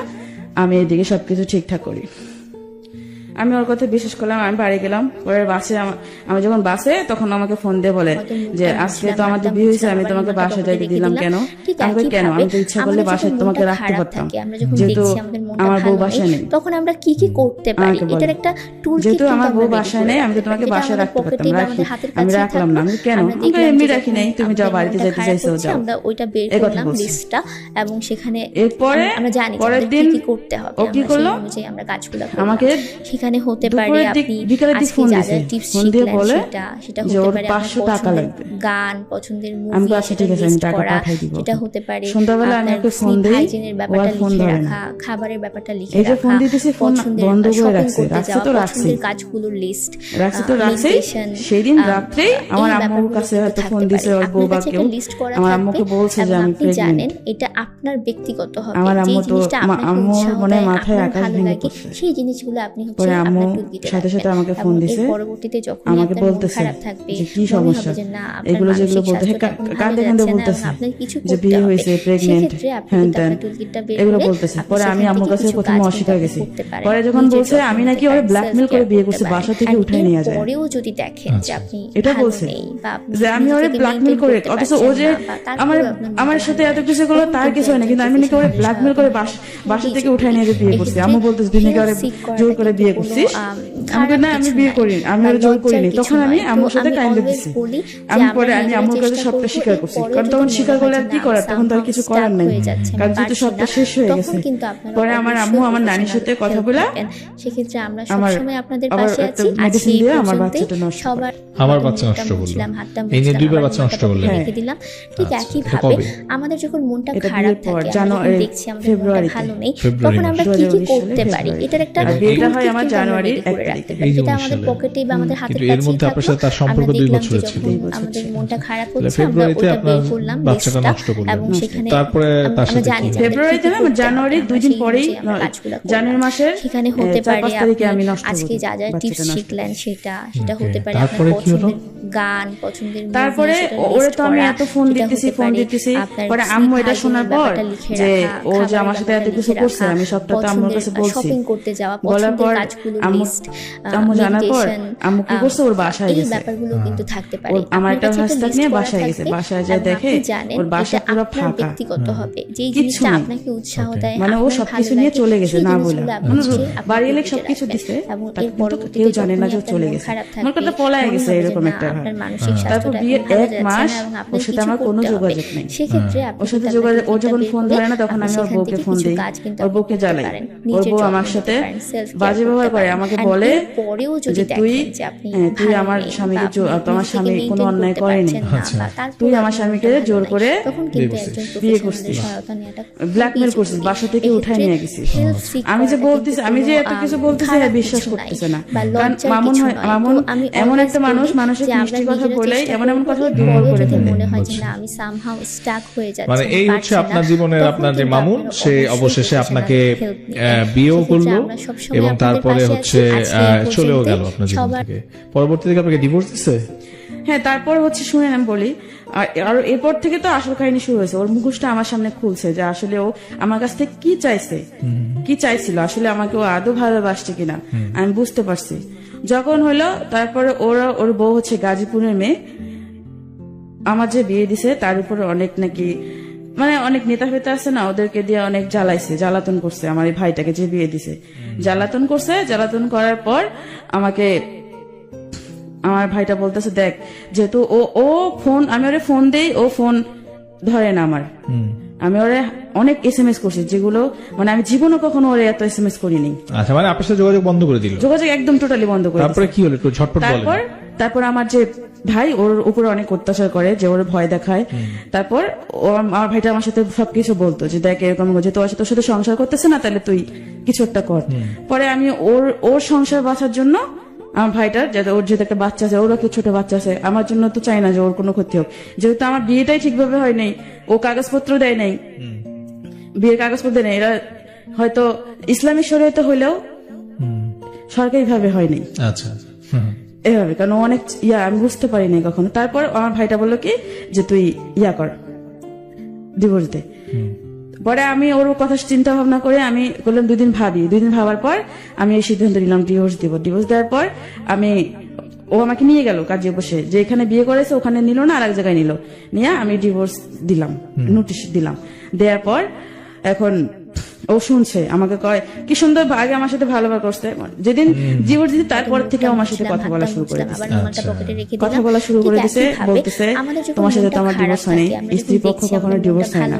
আমি এদিকে সবকিছু ঠিকঠাক করি। আমি ওর কথা বিশ্বাস করলাম, আমি বাড়ি গেলাম। পরে বাসে আমি যখন বাসে, তখন আমাকে ফোন দিয়ে বলে যে আজকে তো আমাদের বিয়ে হয়েছে, আমি তোমাকে বাসায় যাইতে দিলাম কেন? আমি কেন, আমি তো ইচ্ছা করলে বাসায় তোমাকে রাখতে পারতাম, যেহেতু আমার বউ বাসায় নেই। তখন আমরা কি কি করতে পারি, এটার একটা টুল কিট, যেহেতু আমার বউ বাসায় নেই, আমি তো তোমাকে বাসায় রাখতে পারতাম, আমি রাখলাম না। আমি কেন, আমি এমনি রাখি নাই, তুমি যাও, বাড়িতে যেতে চাইছো যাও। আমরা ওইটা বের করলাম লিস্টটা, এবং সেখানে এরপরে আমরা জানি পরের দিন কি করতে হবে, ও কি করলো, আমরা কাজগুলো আমাকে সেখানে হতে পারে আপনি বিকালের দিক ফোন দিয়েছে, ফোন দিয়ে বলে সেটা যে হতে ওর পারে 500 টাকা লাগবে, গান পছন্দের আমি মুভি, আচ্ছা ঠিক আছে আমি টাকা পাঠিয়ে দিব। সেটা হতে পারে সন্ধ্যাবেলা আমি ওকে ফোন দেই, হাইজিনের ব্যাপারটা লিখে রাখা, খাবারের ব্যাপারটা লিখে এই যে রাখা, ফোন দিতেছি, ফোন বন্ধ করে রাখছে, রাখছে তো রাখছে, পছন্দের কাজগুলোর লিস্ট রাখছে তো রাখছে। সেই দিন রাত্রে আমার আম্মুর কাছে হয়তো ফোন দিছে ওর বউ বা কেউ, আমার আম্মুকে বলছে যে আমি আপনি জানেন প্রেগন্যান্ট। এটা আপনার ব্যক্তিগত হবে, আমার যে আম্মু তো জিনিসটা আপনাকে আম্মুর উৎসাহ মনে দেয়, মাথায় আপনার আকাশ ভালো ভেঙে লাগে, পড়ছে। সেই জিনিসগুলো আপনি হচ্ছে পরে আম্মু আপনার টুলকিটে সাথে সাথে রাখবেন। আমাকে ফোন এবং দিছে, এর পরবর্তীতে যখন আমাকে আপনার মন বলতেছে খারাপ থাকবে, যে কি মনে সমস্যা, হবে যে না আপনার এগুলো যেগুলো মানসিক বলতে স্বাস্থ্যটা এখন ভালো কাঁদতে যাচ্ছে না, বলতেছে এবং আপনার কিছু যে করতে বিয়ে হবে। হয়েছে, প্রেগনেন্ট, সেক্ষেত্রে আপনি হ্যান কিন্তু ত্যান, আপনার টুলকিটটা বের এগুলো করে বলতেছে। আপনি পরে আমি সেখান আম্মুর থেকে কাছে কিছু প্রথমে কাজ অস্বীকার কিন্তু গেছি। করতে পারেন। পরে যখন নিজের বলছে যত্ন আমি নাকি নিতে ওরে পারেন, ব্ল্যাকমেল করে বিয়ে করছি, self-care বাসা করতে থেকে পারেন। উঠাই নিয়ে যায়, এরপরেও যদি দেখেন যে আপনি এটা ভালো বলছে নেই বা আপনি যে আমি ওরে নিজেকে ব্ল্যাকমেল maintain করে, করতে অথচ ও পারছেন যে না, বা তারপরেও আমার আপনার আমার মনটা সাথে ভালো এত নেই, কিছু করলো, তখন তার কিন্তু কিছু হয় না, কিন্তু আমি নাকি ওরে ব্ল্যাকমেল করে বাসা থেকে উঠাই নিয়ে বিয়ে করছি। আম্মু বলতেছে তুই নাকি ওরে জোর করে বিয়ে করছিস। আমি না, আমি বিয়ে করিনি, আমি ওরে জোর করিনি। তখন আমি আম্মুর সাথে কাইন্ডলি দিছি। আমি পরে আমি আম্মুর কাছে সবটা স্বীকার করছি, কারণ তখন স্বীকার করলে আর কি করার, তখন তো আর কিছু করার নাই, কারণ যেহেতু সবটা শেষ হয়ে গেছে। পরে আমার আম্মু আমার নানির সাথে কথা বলে, সেক্ষেত্রে আমরা আমার সবসময় আপনাদের আবার পাশে একটা আছি। মেডিসিন আজকে দিয়ে এই আমার পর্যন্তই। বাচ্চাটা নষ্ট সবার আমার বাচ্চা নষ্ট করলো, এই নিয়ে 2 বার বাচ্চা নষ্ট করলেন। রেখে দিলাম। ঠিক আচ্ছা, একই এটা ভাবে কবে? আমাদের যখন মনটা এটা খারাপ বিয়ের পর, থাকে, আমরা যখন জানুয়ারি, দেখছি আমাদের মনটা ফেব্রুয়ারিতে। ভালো নেই, ফেব্রুয়ারি তখন আমরা মাসে। কি কি 2019 করতে সালে পারি, ফেব্রুয়ারি। এটার একটা আর বিয়েটা toolkit হয় আমার কিন্তু আমরা জানুয়ারির ready করে 1 রাখতে তারিখে। পারি, এই যে যেটা 19 আমাদের সালে। পকেটে বা আমাদের হাতের কিন্তু এর কাছেই মধ্যে আপনার থাকলো। সাথে তার সম্পর্ক আমরা 2 দেখলাম যে বছরের যখন ছিল। আমাদের মনটা খারাপ তাহলে হচ্ছে, আমরা ফেব্রুয়ারিতে ওটা বের আপনার করলাম বাচ্চাটা লিস্টটা, নষ্ট করলেন। এবং সেখানে তারপরে তার আমরা সাথে জানি কি যে হলো? ফেব্রুয়ারিতে না, করতে জানুয়ারির হবে, 2 দিন সেই পরেই, অনুযায়ী আমরা কাজগুলো করলাম। জানুয়ারি মাসের সেখানে হতে 4-5 পারে তারিখে আমি আপনি নষ্ট আজকে করি, যা যা টিপস বাচ্চাটা নষ্ট শিখলেন করি। সেটা হতে পারে আপনার তারপরে কি হলো? পছন্দের গান, পছন্দের movie, তারপরে সেটা ওরে list তো আমি করা, এত ফোন সেটা দিতেছি, হতে ফোন পারে দিতেছি। আপনার পরে sleep আম্মু এটা hygiene শোনার এর পর ব্যাপারটা লিখে যে রাখা, ও যে খাবারের আমার সাথে এত ব্যাপারটা কিছু লিখে করছে, রাখা, আমি সবটা তো আম্মুর কাছে পছন্দের বলছি। shopping করতে যাওয়া, বলার পছন্দের পর কাজগুলোর আম্মু লিস্ট, আম্মু জানার পর meditation, আম্মু কি করছে, ওর বাসায় এই গেছে। ব্যাপারগুলো কিন্তু থাকতে পারে। ওর আমার আপনার একটা কাছে হাসপাতাল list নিয়ে করা বাসায় গেছে, থাকবে, বাসায় যায় এবং দেখে আপনি জানেন ওর বাসা এটা পুরো আপনার ফাঁকা, ব্যক্তিগত হবে, যেই কিচ্ছু জিনিসটা নেই। আপনাকে উৎসাহ দেয়, মানে ও আপনার সবকিছু ভালো নিয়ে লাগে, চলে গেছে সেই না বলে, জিনিসগুলো আপনি মানে হচ্ছে আপনার বাড়ি এলে টুলকিটে সবকিছু রাখবেন। দিছে, এবং তার এর কিন্তু পরবর্তীতে কেউ জানে না যখনই যে আপনার চলে মন গেছে, খারাপ আমার কথা থাকবে, পলায় মনে গেছে, হবে যে এরকম না, একটা হয়। আপনার মানসিক তারপর স্বাস্থ্যটা এখন বিয়ের ভালো 1 যাচ্ছে মাস না, এবং ওর আপনার সাথে কিছু আমার কোনো করতে হবে। যোগাযোগ নেই। সেক্ষেত্রে আপনি ওর সাথে কিন্তু যোগাযোগ, ও আপনার যখন টুলকিটটা ফোন বের ধরে না, করে তখন আমি ওর সেখান বউকে থেকে ফোন কিছু দিই, কাজ কিন্তু ওর আপনি বউকে করতে জ্বালাই, পারেন, ওর নিজের বউ যত্ন আমার নিতে সাথে পারেন, self-care বাজে ব্যবহার করতে করে, পারেন। আমাকে And বলে এরপরেও যদি যে তুই দেখেন যে আপনি তুই ভালো আমার নেই, স্বামীকে বা আপনি তোমার নিজেকে স্বামী কোনো maintain অন্যায় করতে করেনি, পারছেন না, আচ্ছা। বা তারপরেও তুই আমার আপনার স্বামীকে মনটা জোর ভালো করে নেই, তখন কিন্তু বিয়ে একজন বিয়ে প্রফেশনালের করছিস, সহায়তা নেওয়াটা ব্ল্যাকমেল খুবই করছিস, জরুরি। বাসা থেকে উঠাই নিয়ে গেছিস। Help seek আমি যে করাটা বলতেছি, কিন্তু আমি যে কোনো, এত কিছু বলতেছি খারাপ বিশ্বাস কিছু নাই, করতেছে না, বা কারণ লজ্জার মামুন কিছু হয়, নয়। মামুন তো আমি এমন always একটা মানুষ, বলি মানুষের যে মিষ্টি আমরা কথা নিজেরা বলেই চেষ্টা এমন এমন করবো, কথা এর দুর্বল পরেও করে যদি ফেলে। মনে হয় যে বুঝছি। না আমি somehow stuck হয়ে যাচ্ছি, মানে এই আমি হচ্ছে পারছি না, আপনার জীবনের তখন আপনার যে কিন্তু মামুন, আপনারা সে অবশ্যই অবশেষে professional আপনাকে help নেবেন। বিয়েও সেক্ষেত্রে করলো আমরা সবসময় এবং আপনাদের তারপরে পাশে হচ্ছে আছি। আজকে এই চলেও পর্যন্তই। গেল আপনার জীবন সবার থেকে। পরবর্তী থেকে আপনাকে ডিভোর্স দিছে? হ্যাঁ, তারপর হচ্ছে শুনেন আমি বলি, আর এরপর থেকে তো আসল কাহিনী শুরু হয়েছে। ওর মুখোশটা আমার সামনে খুলছে যে আসলে ও আমার কাছ থেকে কি চাইছে, কি চাইছিল, আসলে আমাকে ও আদৌ ভালোবাসছে কিনা আমি বুঝতে পারছি। যখন হলো তারপরে ওর বউ হচ্ছে গাজীপুরের মেয়ে, আমার যে বিয়ে দিছে তার উপরে অনেক নাকি মানে অনেক নেতা ফেতা আছে না, ওদেরকে দিয়ে অনেক জ্বালাইছে, জ্বালাতন করছে আমার এই ভাইটাকে যে বিয়ে দিছে। জ্বালাতন করছে, জ্বালাতন করার পর আমাকে আমার ভাইটা বলতেছে দেখ, যেহেতু ও ফোন, আমি ওরে ফোন দেই, ও ফোন ধরে না আমার। আমি ওরে অনেক SMS করছি, যেগুলো মানে আমি জীবনে কখনো ওরে এত SMS করিনি। আচ্ছা, মানে আপনার সাথে যোগাযোগ বন্ধ করে দিল? যোগাযোগ একদম টোটালি বন্ধ করে তারপরে কি হলো একটু ঝটপট বলেন। তারপর আমার যে ভাই ওর উপরে অনেক অত্যাচার করে, যে ওর ভয় দেখায়। তারপর আমার ভাইটা আমার সাথে সবকিছু বলতো যে দেখ এরকম যে তোর সাথে সংসার করতেছে না, তাহলে তুই কিছু একটা কর। পরে আমি ওর সংসার বাঁচার জন্য আমার ভাইটার, যাতে ওর যেহেতু একটা বাচ্চা আছে, ওরও ছোট বাচ্চা আছে, আমার জন্য তো চাই না যে ওর কোনো ক্ষতি হোক। যেহেতু আমার বিয়েটাই ঠিকভাবে হয় নাই, ও কাগজপত্র দেয় নাই, বিয়ের কাগজপত্র দেয় নাই, এরা হয়তো ইসলামী শরীয়তে হইলেও সরকারি ভাবে হয় নাই। আচ্ছা, এভাবে, কারণ অনেক আমি বুঝতে পারিনি কখনো। তারপর আমার ভাইটা বললো কি যে তুই কর, ডিভোর্স দে। পরে আমি ওর কথা চিন্তা ভাবনা করে আমি বললাম 2 দিন ভাবি। 2 দিন ভাবার পর আমি এই সিদ্ধান্ত নিলাম ডিভোর্স দিব। ডিভোর্স দেওয়ার পর ও আমাকে নিয়ে গেল কাজে বসে, যে এখানে বিয়ে করেছে ওখানে নিল না, আর এক জায়গায় নিল, নিয়ে আমি ডিভোর্স দিলাম, নোটিশ দিলাম। দেওয়ার পর এখন ও শুনছে, আমাকে কয় কি সুন্দর আগে আমার সাথে ভালোবাসা করছে। যেদিন ডিভোর্স দিতে তারপর থেকে আমার সাথে কথা বলা শুরু করে দিচ্ছে, কথা বলা শুরু করে দিছে, বলতেছে তোমার সাথে তো আমার ডিভোর্স হয়নি, স্ত্রী পক্ষ কখনো ডিভোর্স হয় না।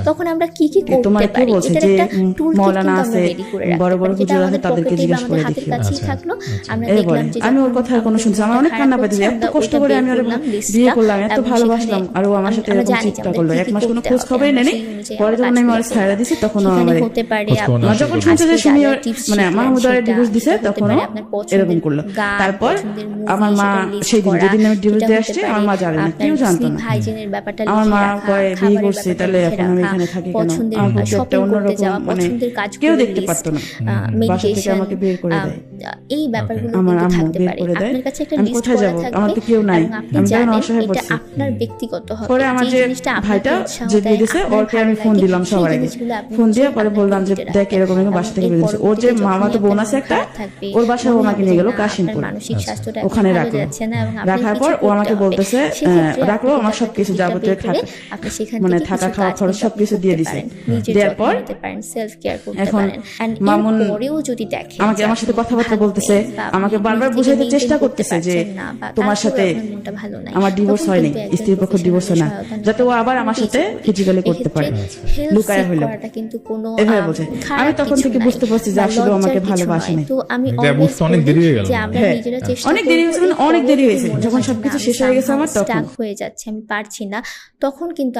তখন আমরা কি কি করতে তোমার কি পারি, বলছে এটার যে একটা টুলকিট মৌলানা কিন্তু আছে, আমরা রেডি করে রাখতে বড় বড় পারি, যেটা হুজুর আছে, আমাদের তাদেরকে পকেটে জিজ্ঞেস বা করে আমাদের দেখি। হাতের কাছেই থাকলো। আমরা এই দেখলাম বলে যে আমি ওর যখন কথা কোনো শুনছি, আমার অনেক খারাপ কান্না পাইতেছে, হচ্ছে, এত আমরা কষ্ট ওটা করে বের আমি ওর করলাম বিয়ে লিস্টটা, করলাম, এত এবং ভালোবাসলাম, সেখানে আর ও আমার সাথে আমরা এরকম জানি যে চিন্তা আমাদের করলো। কি 1 কি মাস কোনো করতে খোঁজ হবে, খবরই আমরা নেই। সেই অনুযায়ী পরে যখন আমরা আমি ওর কাজগুলো ছাড়া করব। দিছি, তখন সেখানে আমার হতে পারে খোঁজ খবর আপনি যখন শুনছে যে আজকে শুনি যা ওর যা tips মানে শিখলেন মাহমুদার সেটা, ডিভোর্স দিছে, সেটা হতে তখন পারে আপনার এরকম পছন্দের করলো। গান, তারপর পছন্দের movie, আমার মা সেটা list সেই দিন করা, যেদিন আমি ডিভোর্স সেটা দিয়ে হতে আসছি, পারে আমার মা জানে না, আপনার কেউ জানতো sleep না। hygiene-এর ব্যাপারটা আমার লিখে মা রাখা, কয় বিয়ে খাবারের করছি, ব্যাপারটা তাহলে লিখে এখন আমি রাখা, এখানে থাকি কেন, পছন্দের আমার বলতে একটা shopping করতে অন্যরকম যাওয়া, মানে পছন্দের কেউ কাজগুলোর দেখতে list, পারতো না, বাসা থেকে meditation, আমাকে বের করে দেয়। এই ব্যাপারগুলো আমার কিন্তু আম্মু থাকতে বের পারে। করে দেয়, আপনার কাছে একটা আমি লিস্ট কোথায় করা যাবো, থাকবে আমার তো কেউ নাই, এবং আপনি আমি যেমন জানেন অসহায় এটা পড়ছি। আপনার ব্যক্তিগত হবে। পরে আমার যে জিনিসটা আপনাকে ভাইটা উৎসাহ যে দেয়, বিয়ে দিছে, আপনার ওকে ভালো আমি ফোন লাগে, দিলাম সেই সবার আগে। জিনিসগুলো আপনি ফোন দিয়ে হচ্ছে পরে আপনার বললাম যে মধ্যে দেখ রাখবেন। এরকম এরকম এবং বাসা থেকে এর বের দিছে। ওর যে পরবর্তীতে মামাতো যখনই বোন আপনার আছে মন একটা, খারাপ থাকবে, ওর বাসায় ও যখনই আমাকে আপনি নিয়ে গেল দেখবেন না, কাশিমপুর। আপনার মানসিক স্বাস্থ্যটা এখন ওখানে ভালো রাখলো। যাচ্ছে না এবং আপনার রাখার কিছু পর ও করতে আমাকে হবে। বলতেছে সেক্ষেত্রে রাখলো, আপনি আমার আপনার সবকিছু টিকিটটা যাবতীয় বের করে থাকা আপনি সেখান মানে থেকে থাকা কিছু খাওয়া কাজ খরচ কিন্তু সবকিছু আপনি দিয়ে করতে দিছে। পারেন। নিজের দেওয়ার যত্ন পর নিতে পারেন, সেলফ কেয়ার করতে এখন পারেন। And মামুন এরপরেও যদি দেখেন আমাকে যে আমার সাথে আপনি কথাবার্তা ভালো বলতেছে, নেই বা আপনি আমাকে বারবার নিজেকে বুঝাইতে maintain চেষ্টা করতে করতেছে যে পারছেন না বা তোমার তারপরেও সাথে আপনার মনটা ভালো নাই, আমার ডিভোর্স তখন হয়নি, কিন্তু একজন স্ত্রীর পক্ষ ডিভোর্স হয় না, professional যাতে ও আবার আমার সাথে ফিজিক্যালি করতে পারে, হেল্প লুকায়া হইলো। করাটা কিন্তু কোনো এভাবে বলছে। খারাপ আমি তখন কিছু থেকে নাই বুঝতে পারছি যে বা আসলে ও আমাকে লজ্জার কিছু ভালোবাসে নয়। না। তো আমি এটা always বুঝতে অনেক বলি দেরি হয়ে গেল। যে আমরা হ্যাঁ, নিজেরা চেষ্টা অনেক দেরি করব, হয়েছে, মানে এরপরেও অনেক দেরি যদি হয়েছে। মনে যখন হয় যে সবকিছু না, শেষ হয়ে গেছে somehow আমার, তখন stuck হয়ে যাচ্ছে, আমি পারছি না, তখন কিন্তু